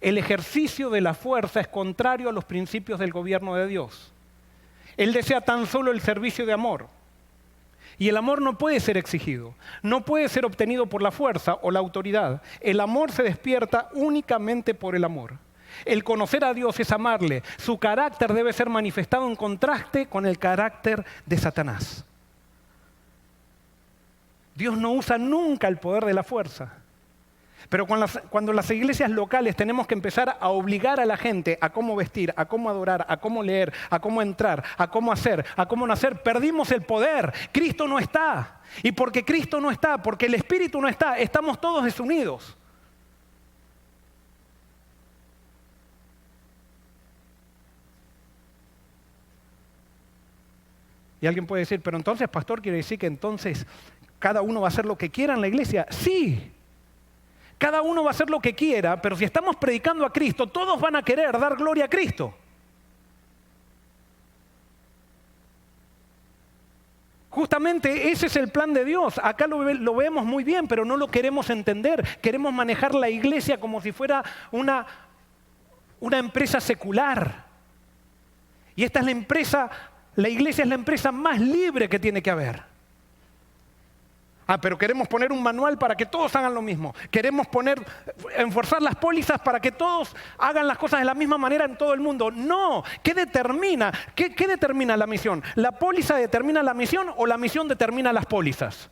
El ejercicio de la fuerza es contrario a los principios del gobierno de Dios. Él desea tan solo el servicio de amor. Y el amor no puede ser exigido, no puede ser obtenido por la fuerza o la autoridad. El amor se despierta únicamente por el amor. El conocer a Dios es amarle. Su carácter debe ser manifestado en contraste con el carácter de Satanás. Dios no usa nunca el poder de la fuerza. Pero cuando las iglesias locales tenemos que empezar a obligar a la gente a cómo vestir, a cómo adorar, a cómo leer, a cómo entrar, a cómo hacer, a cómo no hacer, perdimos el poder. Cristo no está. Y porque Cristo no está, porque el Espíritu no está, estamos todos desunidos. Y alguien puede decir: pero entonces, pastor, ¿quiere decir que entonces cada uno va a hacer lo que quiera en la iglesia? Sí. Cada uno va a hacer lo que quiera, pero si estamos predicando a Cristo, todos van a querer dar gloria a Cristo. Justamente ese es el plan de Dios. Acá lo vemos muy bien, pero no lo queremos entender. Queremos manejar la iglesia como si fuera una empresa secular. Y esta es la iglesia es la empresa más libre que tiene que haber. Pero queremos poner un manual para que todos hagan lo mismo. Queremos enforzar las pólizas para que todos hagan las cosas de la misma manera en todo el mundo. No. ¿Qué determina? ¿Qué determina la misión? ¿La póliza determina la misión o la misión determina las pólizas?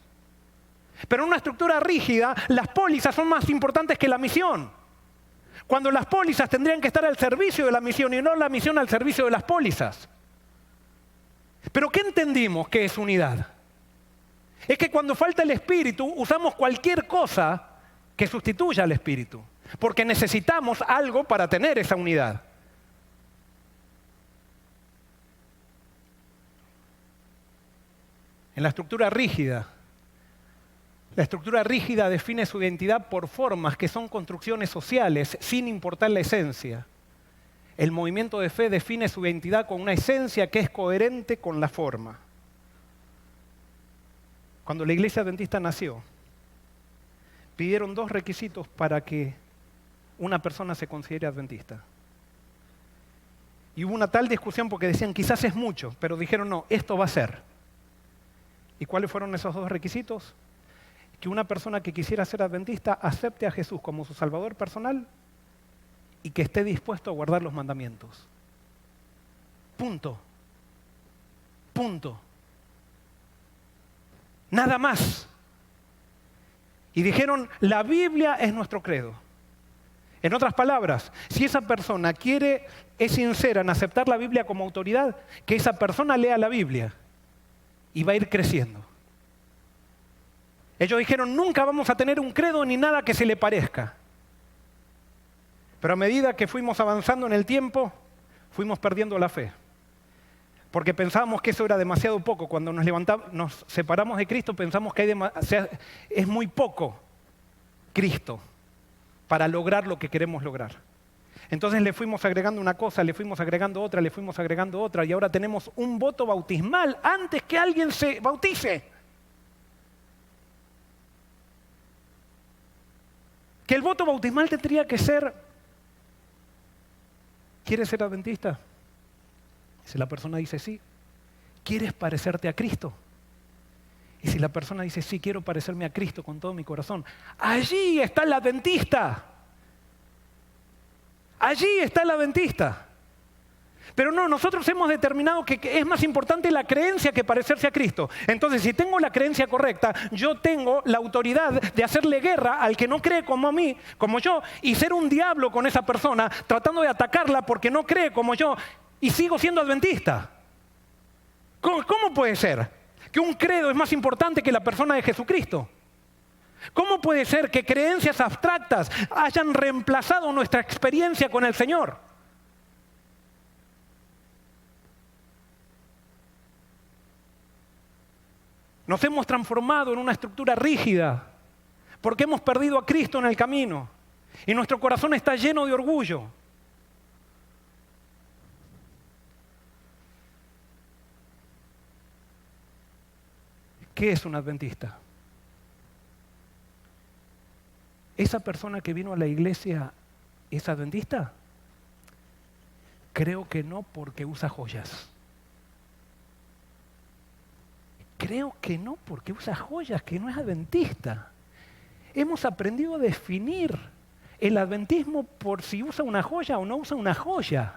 Pero en una estructura rígida, las pólizas son más importantes que la misión. Cuando las pólizas tendrían que estar al servicio de la misión y no la misión al servicio de las pólizas. ¿Pero qué entendimos que es unidad? Es que cuando falta el Espíritu, usamos cualquier cosa que sustituya al Espíritu, porque necesitamos algo para tener esa unidad. En la estructura rígida define su identidad por formas que son construcciones sociales, sin importar la esencia. El movimiento de fe define su identidad con una esencia que es coherente con la forma. Cuando la iglesia adventista nació, pidieron 2 requisitos para que una persona se considere adventista. Y hubo una tal discusión porque decían: quizás es mucho, pero dijeron: no, esto va a ser. ¿Y cuáles fueron esos 2 requisitos? Que una persona que quisiera ser adventista acepte a Jesús como su Salvador personal y que esté dispuesto a guardar los mandamientos. Punto. Punto. Nada más. Y dijeron: la Biblia es nuestro credo. En otras palabras, si esa persona es sincera en aceptar la Biblia como autoridad, que esa persona lea la Biblia y va a ir creciendo. Ellos dijeron: nunca vamos a tener un credo ni nada que se le parezca. Pero a medida que fuimos avanzando en el tiempo, fuimos perdiendo la fe. Porque pensábamos que eso era demasiado poco. Cuando nos separamos de Cristo, pensamos que es muy poco Cristo para lograr lo que queremos lograr. Entonces le fuimos agregando una cosa, le fuimos agregando otra, le fuimos agregando otra, y ahora tenemos un voto bautismal antes que alguien se bautice. Que el voto bautismal tendría que ser: ¿quieres ser adventista? Si la persona dice sí, ¿quieres parecerte a Cristo? Y si la persona dice sí, quiero parecerme a Cristo con todo mi corazón, allí está el adventista. Allí está el adventista. Pero no, nosotros hemos determinado que es más importante la creencia que parecerse a Cristo. Entonces, si tengo la creencia correcta, yo tengo la autoridad de hacerle guerra al que no cree como a mí, como yo, y ser un diablo con esa persona, tratando de atacarla porque no cree como yo, y sigo siendo adventista. ¿Cómo puede ser que un credo es más importante que la persona de Jesucristo? ¿Cómo puede ser que creencias abstractas hayan reemplazado nuestra experiencia con el Señor? Nos hemos transformado en una estructura rígida porque hemos perdido a Cristo en el camino y nuestro corazón está lleno de orgullo. ¿Qué es un adventista? ¿Esa persona que vino a la iglesia es adventista? Creo que no, porque usa joyas. Creo que no, porque usa joyas, que no es adventista. Hemos aprendido a definir el adventismo por si usa una joya o no usa una joya.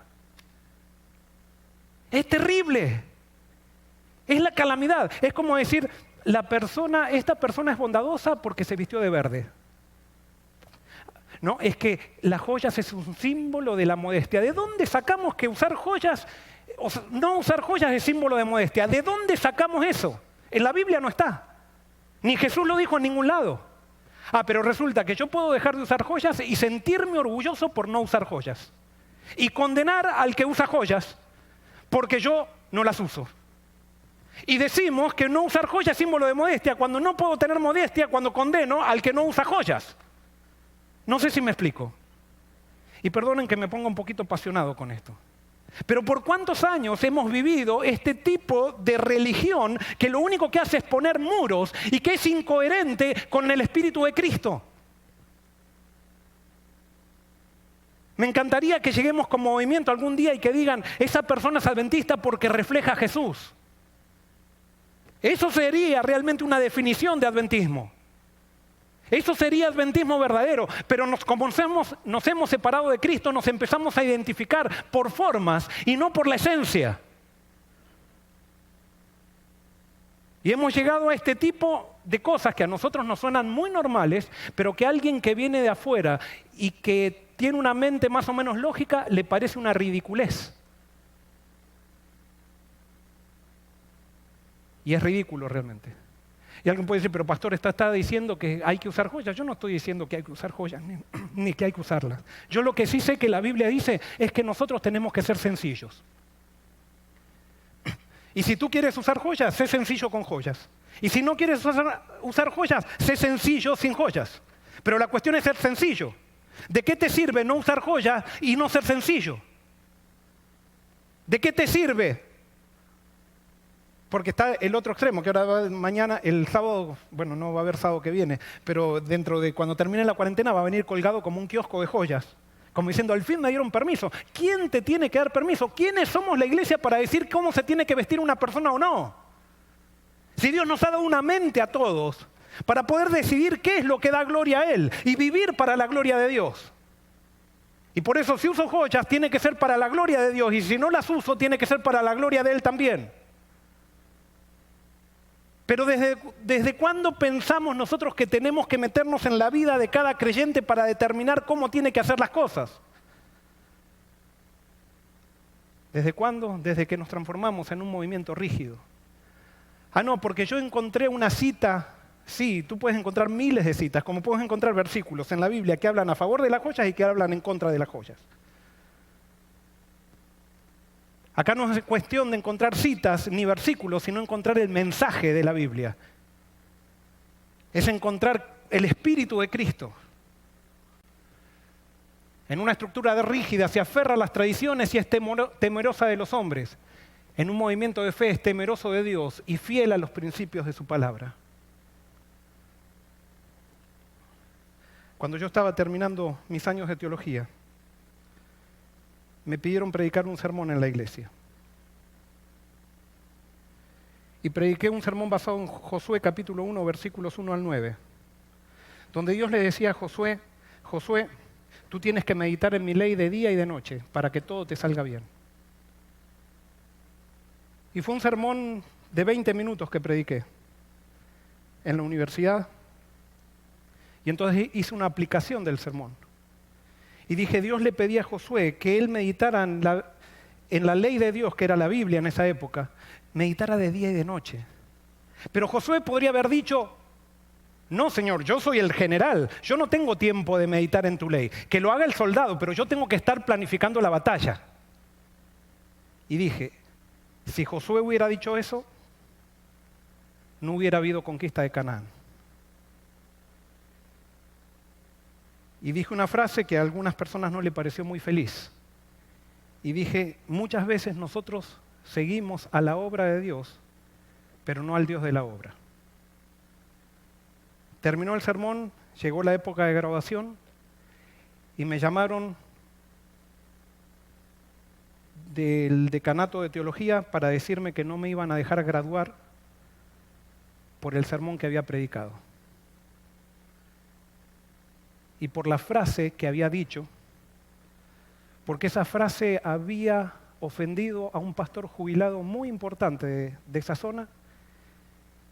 Es terrible. Es la calamidad. Es como decir, esta persona es bondadosa porque se vistió de verde. No, es que las joyas es un símbolo de la modestia. ¿De dónde sacamos que usar joyas, no usar joyas es símbolo de modestia? ¿De dónde sacamos eso? En la Biblia no está. Ni Jesús lo dijo en ningún lado. Pero resulta que yo puedo dejar de usar joyas y sentirme orgulloso por no usar joyas. Y condenar al que usa joyas porque yo no las uso. Y decimos que no usar joyas es símbolo de modestia cuando no puedo tener modestia cuando condeno al que no usa joyas. No sé si me explico. Y perdonen que me ponga un poquito apasionado con esto. Pero ¿por cuántos años hemos vivido este tipo de religión que lo único que hace es poner muros y que es incoherente con el Espíritu de Cristo? Me encantaría que lleguemos como movimiento algún día y que digan, esa persona es adventista porque refleja a Jesús. Eso sería realmente una definición de adventismo. Eso sería adventismo verdadero, pero como nos hemos separado de Cristo, nos empezamos a identificar por formas y no por la esencia. Y hemos llegado a este tipo de cosas que a nosotros nos suenan muy normales, pero que a alguien que viene de afuera y que tiene una mente más o menos lógica, le parece una ridiculez. Y es ridículo realmente. Y alguien puede decir, pero pastor, está diciendo que hay que usar joyas. Yo no estoy diciendo que hay que usar joyas, ni que hay que usarlas. Yo lo que sí sé que la Biblia dice es que nosotros tenemos que ser sencillos. Y si tú quieres usar joyas, sé sencillo con joyas. Y si no quieres usar joyas, sé sencillo sin joyas. Pero la cuestión es ser sencillo. ¿De qué te sirve no usar joyas y no ser sencillo? ¿De qué te sirve? Porque está el otro extremo, que ahora mañana, el sábado, bueno, no va a haber sábado que viene, pero dentro de cuando termine la cuarentena va a venir colgado como un kiosco de joyas. Como diciendo, al fin me dieron permiso. ¿Quién te tiene que dar permiso? ¿Quiénes somos la iglesia para decir cómo se tiene que vestir una persona o no? Si Dios nos ha dado una mente a todos para poder decidir qué es lo que da gloria a Él y vivir para la gloria de Dios. Y por eso si uso joyas tiene que ser para la gloria de Dios y si no las uso tiene que ser para la gloria de Él también. Pero ¿desde cuándo pensamos nosotros que tenemos que meternos en la vida de cada creyente para determinar cómo tiene que hacer las cosas? ¿Desde cuándo? Desde que nos transformamos en un movimiento rígido. No, porque yo encontré una cita. Sí, tú puedes encontrar miles de citas, como puedes encontrar versículos en la Biblia que hablan a favor de las joyas y que hablan en contra de las joyas. Acá no es cuestión de encontrar citas ni versículos, sino encontrar el mensaje de la Biblia. Es encontrar el Espíritu de Cristo. En una estructura rígida se aferra a las tradiciones y es temerosa de los hombres. En un movimiento de fe es temeroso de Dios y fiel a los principios de su palabra. Cuando yo estaba terminando mis años de teología, me pidieron predicar un sermón en la iglesia. Y prediqué un sermón basado en Josué capítulo 1, versículos 1 al 9, donde Dios le decía a Josué, Josué, tú tienes que meditar en mi ley de día y de noche para que todo te salga bien. Y fue un sermón de 20 minutos que prediqué en la universidad. Y entonces hice una aplicación del sermón. Y dije, Dios le pedía a Josué que él meditara en la ley de Dios, que era la Biblia en esa época, meditara de día y de noche. Pero Josué podría haber dicho, no, Señor, yo soy el general, yo no tengo tiempo de meditar en tu ley. Que lo haga el soldado, pero yo tengo que estar planificando la batalla. Y dije, si Josué hubiera dicho eso, no hubiera habido conquista de Canaán. Y dije una frase que a algunas personas no le pareció muy feliz. Y dije, muchas veces nosotros seguimos a la obra de Dios, pero no al Dios de la obra. Terminó el sermón, llegó la época de graduación y me llamaron del decanato de teología para decirme que no me iban a dejar graduar por el sermón que había predicado. Y por la frase que había dicho, porque esa frase había ofendido a un pastor jubilado muy importante de esa zona,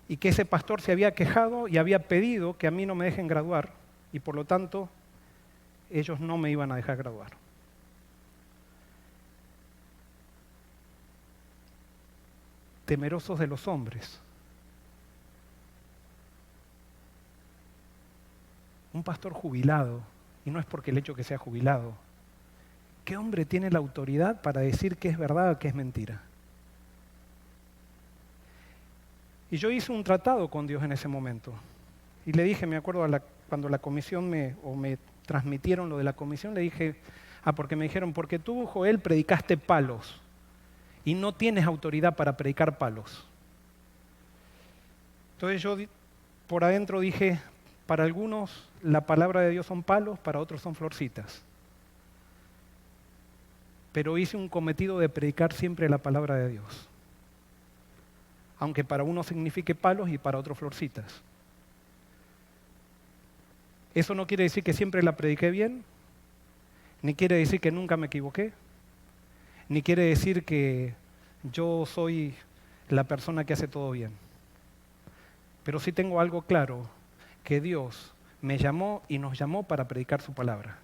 y que ese pastor se había quejado y había pedido que a mí no me dejen graduar, y por lo tanto ellos no me iban a dejar graduar. Temerosos de los hombres. Un pastor jubilado, y no es porque el hecho que sea jubilado, ¿qué hombre tiene la autoridad para decir qué es verdad o qué es mentira? Y yo hice un tratado con Dios en ese momento. Y le dije, me acuerdo cuando la comisión me transmitieron lo de la comisión, le dije, porque me dijeron, porque tú, Joel, predicaste palos y no tienes autoridad para predicar palos. Entonces yo por adentro dije, para algunos la palabra de Dios son palos, para otros son florcitas. Pero hice un cometido de predicar siempre la palabra de Dios. Aunque para uno signifique palos y para otros florcitas. Eso no quiere decir que siempre la prediqué bien, ni quiere decir que nunca me equivoqué, ni quiere decir que yo soy la persona que hace todo bien. Pero sí tengo algo claro, que Dios me llamó y nos llamó para predicar su palabra.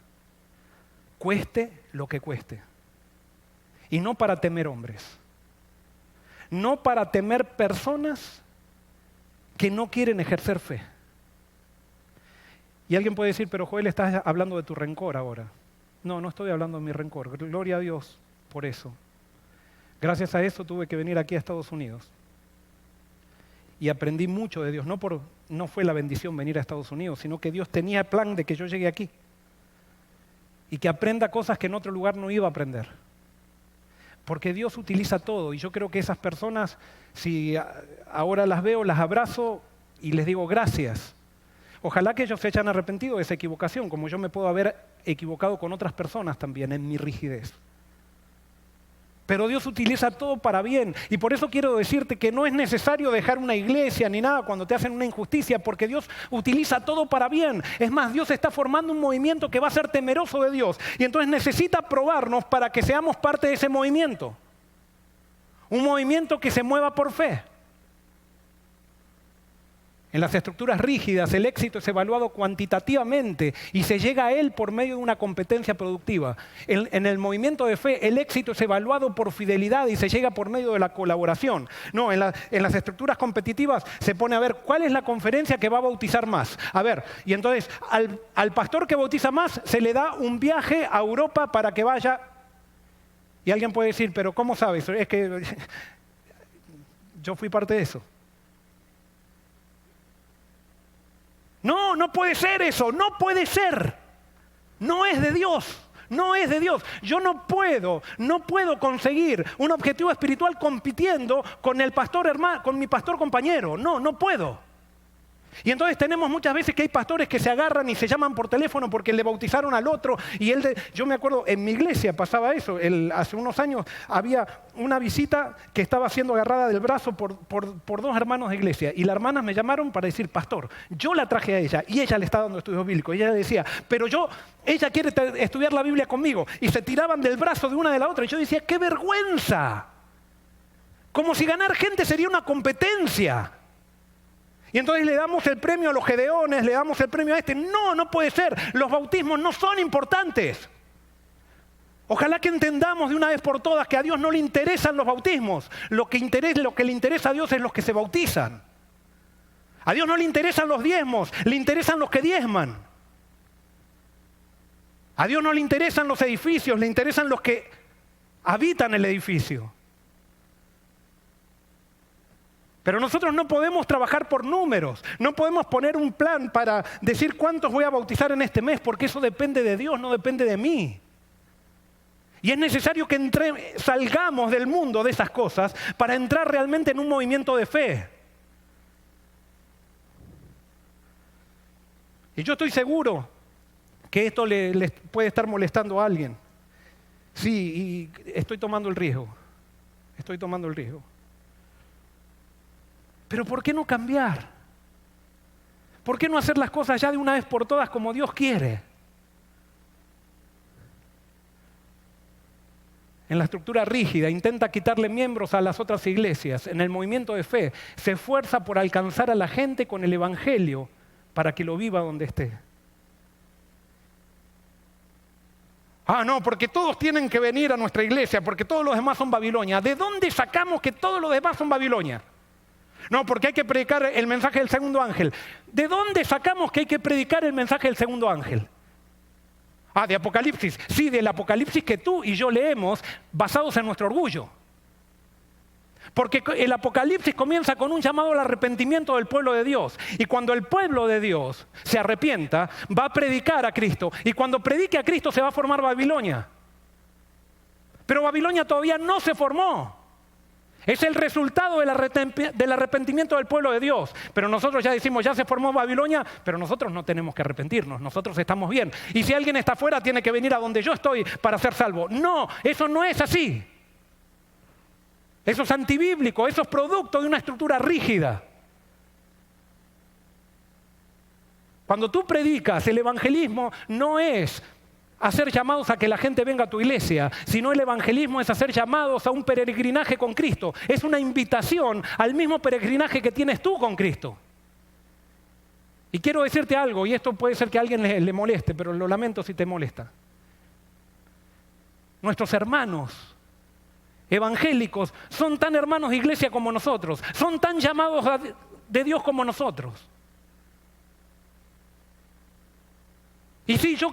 Cueste lo que cueste. Y no para temer hombres. No para temer personas que no quieren ejercer fe. Y alguien puede decir, pero Joel, estás hablando de tu rencor ahora. No, no estoy hablando de mi rencor. Gloria a Dios por eso. Gracias a eso tuve que venir aquí a Estados Unidos. Y aprendí mucho de Dios. No fue la bendición venir a Estados Unidos, sino que Dios tenía plan de que yo llegue aquí. Y que aprenda cosas que en otro lugar no iba a aprender. Porque Dios utiliza todo. Y yo creo que esas personas, si ahora las veo, las abrazo y les digo gracias. Ojalá que ellos se hayan arrepentido de esa equivocación, como yo me puedo haber equivocado con otras personas también en mi rigidez. Pero Dios utiliza todo para bien. Y por eso quiero decirte que no es necesario dejar una iglesia ni nada cuando te hacen una injusticia, porque Dios utiliza todo para bien. Es más, Dios está formando un movimiento que va a ser temeroso de Dios. Y entonces necesita probarnos para que seamos parte de ese movimiento. Un movimiento que se mueva por fe. En las estructuras rígidas el éxito es evaluado cuantitativamente y se llega a él por medio de una competencia productiva. En el movimiento de fe el éxito es evaluado por fidelidad y se llega por medio de la colaboración. No, en las estructuras competitivas se pone a ver cuál es la conferencia que va a bautizar más. A ver, y entonces al pastor que bautiza más se le da un viaje a Europa para que vaya. Y alguien puede decir, pero ¿cómo sabes? Es que yo fui parte de eso. No, no puede ser eso, no puede ser. No es de Dios. No es de Dios. Yo no puedo conseguir un objetivo espiritual compitiendo con el pastor hermano, con mi pastor compañero. No, no puedo. Y entonces tenemos muchas veces que hay pastores que se agarran y se llaman por teléfono porque le bautizaron al otro. Y yo me acuerdo, en mi iglesia pasaba eso. Hace unos años había una visita que estaba siendo agarrada del brazo por dos hermanos de iglesia. Y las hermanas me llamaron para decir, pastor, yo la traje a ella y ella le está dando estudios bíblicos. Y ella le decía, pero ella quiere estudiar la Biblia conmigo. Y se tiraban del brazo de una de la otra. Y yo decía, ¡qué vergüenza! Como si ganar gente sería una competencia. Y entonces le damos el premio a los gedeones, le damos el premio a este. No, no puede ser. Los bautismos no son importantes. Ojalá que entendamos de una vez por todas que a Dios no le interesan los bautismos. Lo que le interesa a Dios es los que se bautizan. A Dios no le interesan los diezmos, le interesan los que diezman. A Dios no le interesan los edificios, le interesan los que habitan el edificio. Pero nosotros no podemos trabajar por números, no podemos poner un plan para decir cuántos voy a bautizar en este mes, porque eso depende de Dios, no depende de mí. Y es necesario que salgamos del mundo de esas cosas para entrar realmente en un movimiento de fe. Y yo estoy seguro que esto le puede estar molestando a alguien. Sí, y estoy tomando el riesgo. Pero ¿por qué no cambiar? ¿Por qué no hacer las cosas ya de una vez por todas como Dios quiere? En la estructura rígida intenta quitarle miembros a las otras iglesias. En el movimiento de fe se esfuerza por alcanzar a la gente con el evangelio para que lo viva donde esté. Ah, no, porque todos tienen que venir a nuestra iglesia, porque todos los demás son Babilonia. ¿De dónde sacamos que todos los demás son Babilonia? No, porque hay que predicar el mensaje del segundo ángel. ¿De dónde sacamos que hay que predicar el mensaje del segundo ángel? Ah, de Apocalipsis. Sí, del Apocalipsis que tú y yo leemos basados en nuestro orgullo. Porque el Apocalipsis comienza con un llamado al arrepentimiento del pueblo de Dios. Y cuando el pueblo de Dios se arrepienta, va a predicar a Cristo. Y cuando predique a Cristo se va a formar Babilonia. Pero Babilonia todavía no se formó. Es el resultado del arrepentimiento del pueblo de Dios. Pero nosotros ya decimos, ya se formó Babilonia, pero nosotros no tenemos que arrepentirnos, nosotros estamos bien. Y si alguien está afuera, tiene que venir a donde yo estoy para ser salvo. No, eso no es así. Eso es antibíblico, eso es producto de una estructura rígida. Cuando tú predicas, el evangelismo no es hacer llamados a que la gente venga a tu iglesia, sino el evangelismo es hacer llamados a un peregrinaje con Cristo. Es una invitación al mismo peregrinaje que tienes tú con Cristo. Y quiero decirte algo, y esto puede ser que a alguien le moleste, pero lo lamento si te molesta. Nuestros hermanos evangélicos son tan hermanos de iglesia como nosotros, son tan llamados de Dios como nosotros. Y sí, yo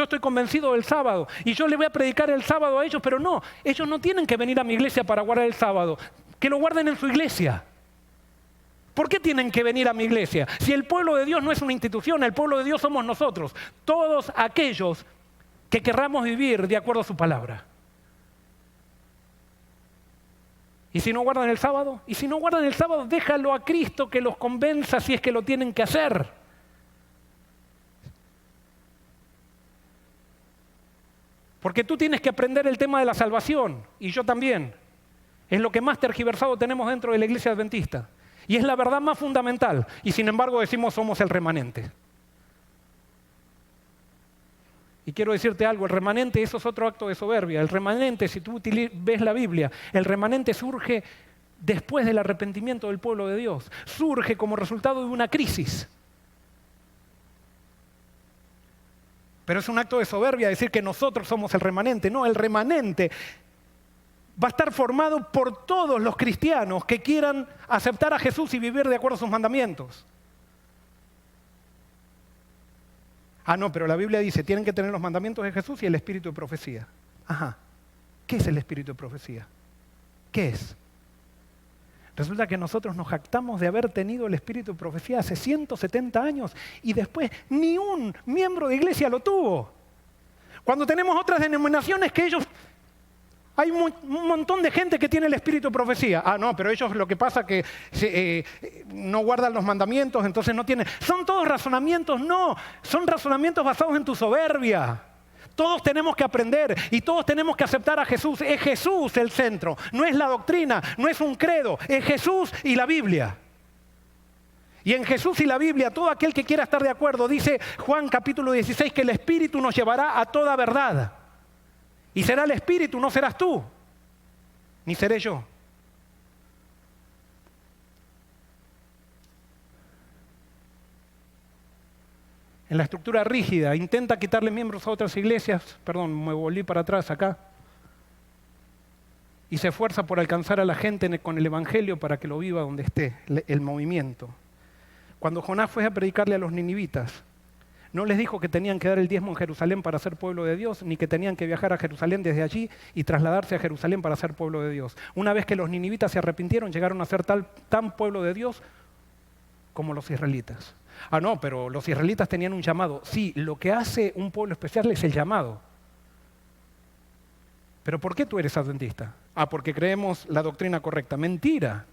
estoy convencido del sábado y yo le voy a predicar el sábado a ellos, pero no, ellos no tienen que venir a mi iglesia para guardar el sábado, que lo guarden en su iglesia. ¿Por qué tienen que venir a mi iglesia? Si el pueblo de Dios no es una institución, el pueblo de Dios somos nosotros, todos aquellos que querramos vivir de acuerdo a su palabra. ¿Y si no guardan el sábado? Y si no guardan el sábado, déjalo a Cristo que los convenza si es que lo tienen que hacer. Porque tú tienes que aprender el tema de la salvación, y yo también. Es lo que más tergiversado tenemos dentro de la iglesia adventista. Y es la verdad más fundamental, y sin embargo decimos somos el remanente. Y quiero decirte algo, el remanente, eso es otro acto de soberbia. El remanente, si tú ves la Biblia, el remanente surge después del arrepentimiento del pueblo de Dios. Surge como resultado de una crisis. Pero es un acto de soberbia decir que nosotros somos el remanente. No, el remanente va a estar formado por todos los cristianos que quieran aceptar a Jesús y vivir de acuerdo a sus mandamientos. Ah, no, pero la Biblia dice, tienen que tener los mandamientos de Jesús y el espíritu de profecía. Ajá. ¿Qué es el espíritu de profecía? ¿Qué es? Resulta que nosotros nos jactamos de haber tenido el espíritu de profecía hace 170 años y después ni un miembro de iglesia lo tuvo. Cuando tenemos otras denominaciones que ellos... Hay un montón de gente que tiene el espíritu de profecía. Ah, no, pero ellos lo que pasa es que no guardan los mandamientos, entonces no tienen... Son todos razonamientos, no. Son razonamientos basados en tu soberbia. Todos tenemos que aprender y todos tenemos que aceptar a Jesús. Es Jesús el centro, no es la doctrina, no es un credo, es Jesús y la Biblia. Y en Jesús y la Biblia, todo aquel que quiera estar de acuerdo, dice Juan capítulo 16, que el Espíritu nos llevará a toda verdad. Y será el Espíritu, no serás tú, ni seré yo. En la estructura rígida, intenta quitarle miembros a otras iglesias, perdón, me volví para atrás acá, y se esfuerza por alcanzar a la gente con el Evangelio para que lo viva donde esté, el movimiento. Cuando Jonás fue a predicarle a los ninivitas, no les dijo que tenían que dar el diezmo en Jerusalén para ser pueblo de Dios, ni que tenían que viajar a Jerusalén desde allí y trasladarse a Jerusalén para ser pueblo de Dios. Una vez que los ninivitas se arrepintieron, llegaron a ser tan pueblo de Dios como los israelitas. Ah, no, pero los israelitas tenían un llamado. Sí, lo que hace un pueblo especial es el llamado. ¿Pero por qué tú eres adventista? Ah, porque creemos la doctrina correcta. Mentira.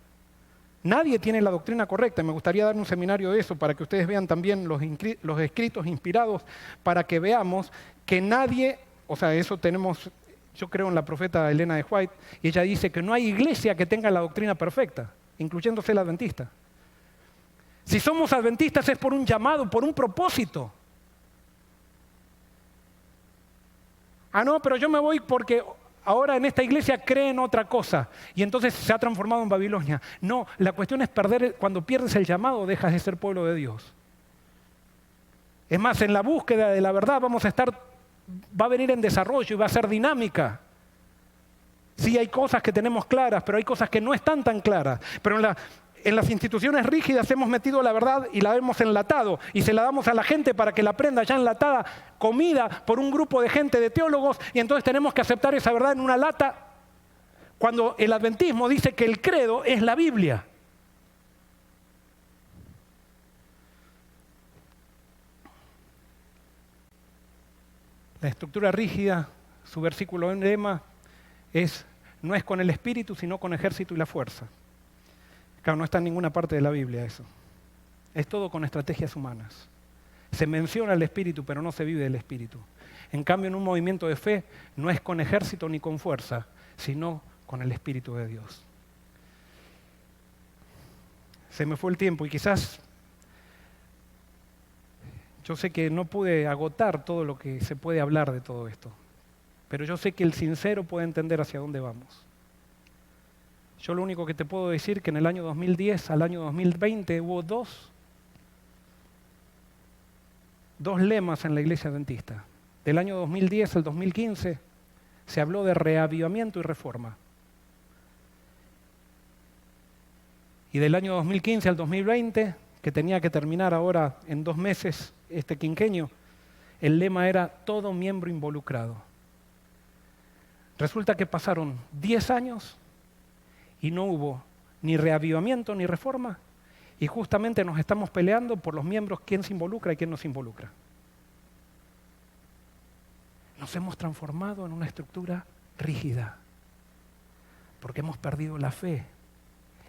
Nadie tiene la doctrina correcta. Me gustaría dar un seminario de eso para que ustedes vean también los escritos inspirados, para que veamos que nadie, o sea, eso tenemos, yo creo en la profeta Elena de White, y ella dice que no hay iglesia que tenga la doctrina perfecta, incluyéndose el adventista. Si somos adventistas es por un llamado, por un propósito. Ah, no, pero yo me voy porque ahora en esta iglesia creen otra cosa y entonces se ha transformado en Babilonia. No, la cuestión es cuando pierdes el llamado dejas de ser pueblo de Dios. Es más, en la búsqueda de la verdad va a venir en desarrollo y va a ser dinámica. Sí, hay cosas que tenemos claras, pero hay cosas que no están tan claras. Pero en las instituciones rígidas hemos metido la verdad y la hemos enlatado y se la damos a la gente para que la aprenda ya enlatada, comida por un grupo de gente, de teólogos, y entonces tenemos que aceptar esa verdad en una lata cuando el adventismo dice que el credo es la Biblia. La estructura rígida, su versículo lema no es con el espíritu, sino con ejército y la fuerza. Claro, no está en ninguna parte de la Biblia eso. Es todo con estrategias humanas. Se menciona el espíritu, pero no se vive del espíritu. En cambio, en un movimiento de fe, no es con ejército ni con fuerza, sino con el Espíritu de Dios. Se me fue el tiempo y quizás yo sé que no pude agotar todo lo que se puede hablar de todo esto, pero yo sé que el sincero puede entender hacia dónde vamos. Yo lo único que te puedo decir es que en el año 2010 al año 2020 hubo dos lemas en la iglesia adventista. Del año 2010 al 2015 se habló de reavivamiento y reforma. Y del año 2015 al 2020, que tenía que terminar ahora en 2 meses este quinquenio, el lema era todo miembro involucrado. Resulta que pasaron 10 años y no hubo ni reavivamiento ni reforma, y justamente nos estamos peleando por los miembros, quién se involucra y quién no se involucra. Nos hemos transformado en una estructura rígida, porque hemos perdido la fe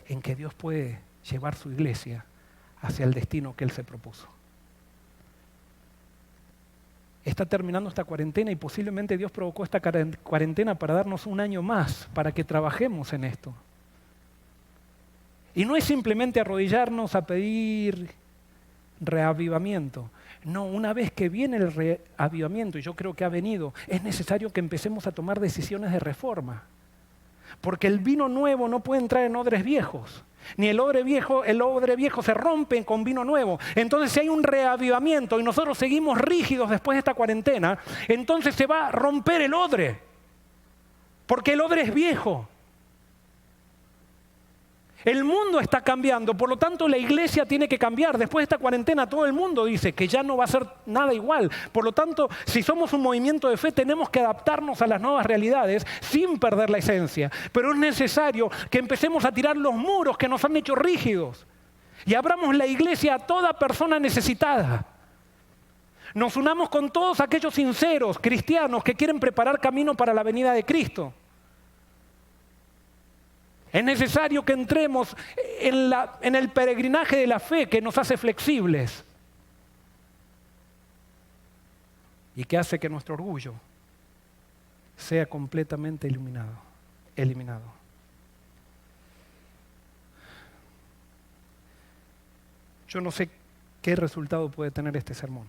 en que Dios puede llevar su iglesia hacia el destino que Él se propuso. Está terminando esta cuarentena y posiblemente Dios provocó esta cuarentena para darnos un año más, para que trabajemos en esto. Y no es simplemente arrodillarnos a pedir reavivamiento. No, una vez que viene el reavivamiento, y yo creo que ha venido, es necesario que empecemos a tomar decisiones de reforma. Porque el vino nuevo no puede entrar en odres viejos. Ni el odre viejo se rompe con vino nuevo. Entonces, si hay un reavivamiento y nosotros seguimos rígidos después de esta cuarentena, entonces se va a romper el odre. Porque el odre es viejo. El mundo está cambiando, por lo tanto la iglesia tiene que cambiar. Después de esta cuarentena todo el mundo dice que ya no va a ser nada igual. Por lo tanto, si somos un movimiento de fe, tenemos que adaptarnos a las nuevas realidades sin perder la esencia. Pero es necesario que empecemos a tirar los muros que nos han hecho rígidos y abramos la iglesia a toda persona necesitada. Nos unamos con todos aquellos sinceros cristianos que quieren preparar camino para la venida de Cristo. Es necesario que entremos en el peregrinaje de la fe que nos hace flexibles y que hace que nuestro orgullo sea completamente eliminado. Yo no sé qué resultado puede tener este sermón,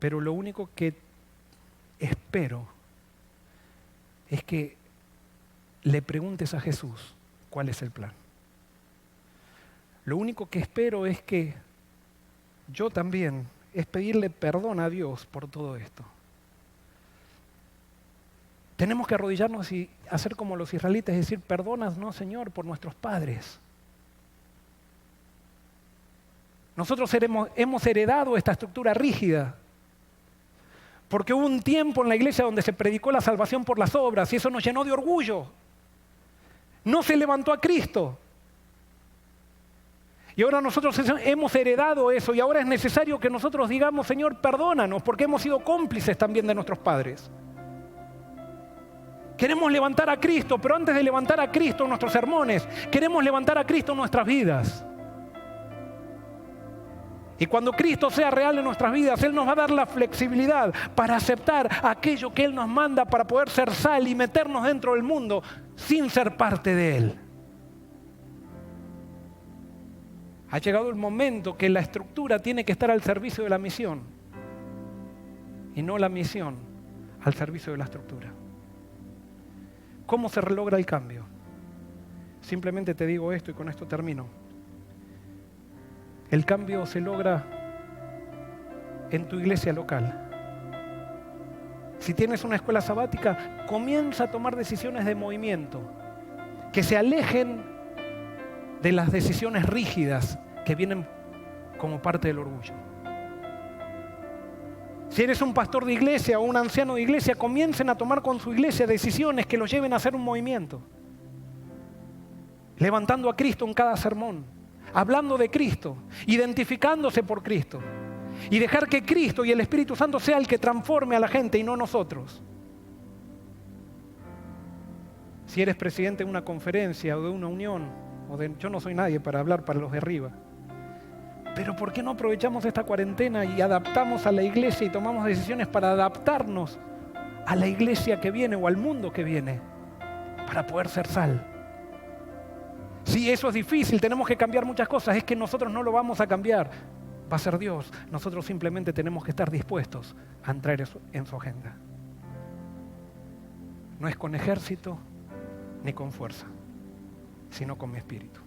pero lo único que espero es que le preguntes a Jesús cuál es el plan. Lo único que espero es que yo también, es pedirle perdón a Dios por todo esto. Tenemos que arrodillarnos y hacer como los israelitas, es decir, perdónanos, Señor, por nuestros padres. Nosotros hemos heredado esta estructura rígida, porque hubo un tiempo en la iglesia donde se predicó la salvación por las obras y eso nos llenó de orgullo. No se levantó a Cristo. Y ahora nosotros hemos heredado eso y ahora es necesario que nosotros digamos, Señor, perdónanos, porque hemos sido cómplices también de nuestros padres. Queremos levantar a Cristo, pero antes de levantar a Cristo en nuestros sermones, queremos levantar a Cristo en nuestras vidas. Y cuando Cristo sea real en nuestras vidas, Él nos va a dar la flexibilidad para aceptar aquello que Él nos manda para poder ser sal y meternos dentro del mundo sin ser parte de Él. Ha llegado el momento que la estructura tiene que estar al servicio de la misión y no la misión al servicio de la estructura. ¿Cómo se logra el cambio? Simplemente te digo esto y con esto termino. El cambio se logra en tu iglesia local. Si tienes una escuela sabática, comienza a tomar decisiones de movimiento que se alejen de las decisiones rígidas que vienen como parte del orgullo. Si eres un pastor de iglesia o un anciano de iglesia, comiencen a tomar con su iglesia decisiones que los lleven a hacer un movimiento. Levantando a Cristo en cada sermón, hablando de Cristo, identificándose por Cristo y dejar que Cristo y el Espíritu Santo sea el que transforme a la gente y no nosotros. Si eres presidente de una conferencia o de una unión, yo no soy nadie para hablar para los de arriba, pero ¿por qué no aprovechamos esta cuarentena y adaptamos a la iglesia y tomamos decisiones para adaptarnos a la iglesia que viene o al mundo que viene para poder ser sal? Sí, eso es difícil, tenemos que cambiar muchas cosas, es que nosotros no lo vamos a cambiar, va a ser Dios. Nosotros simplemente tenemos que estar dispuestos a entrar en su agenda. No es con ejército ni con fuerza, sino con mi espíritu.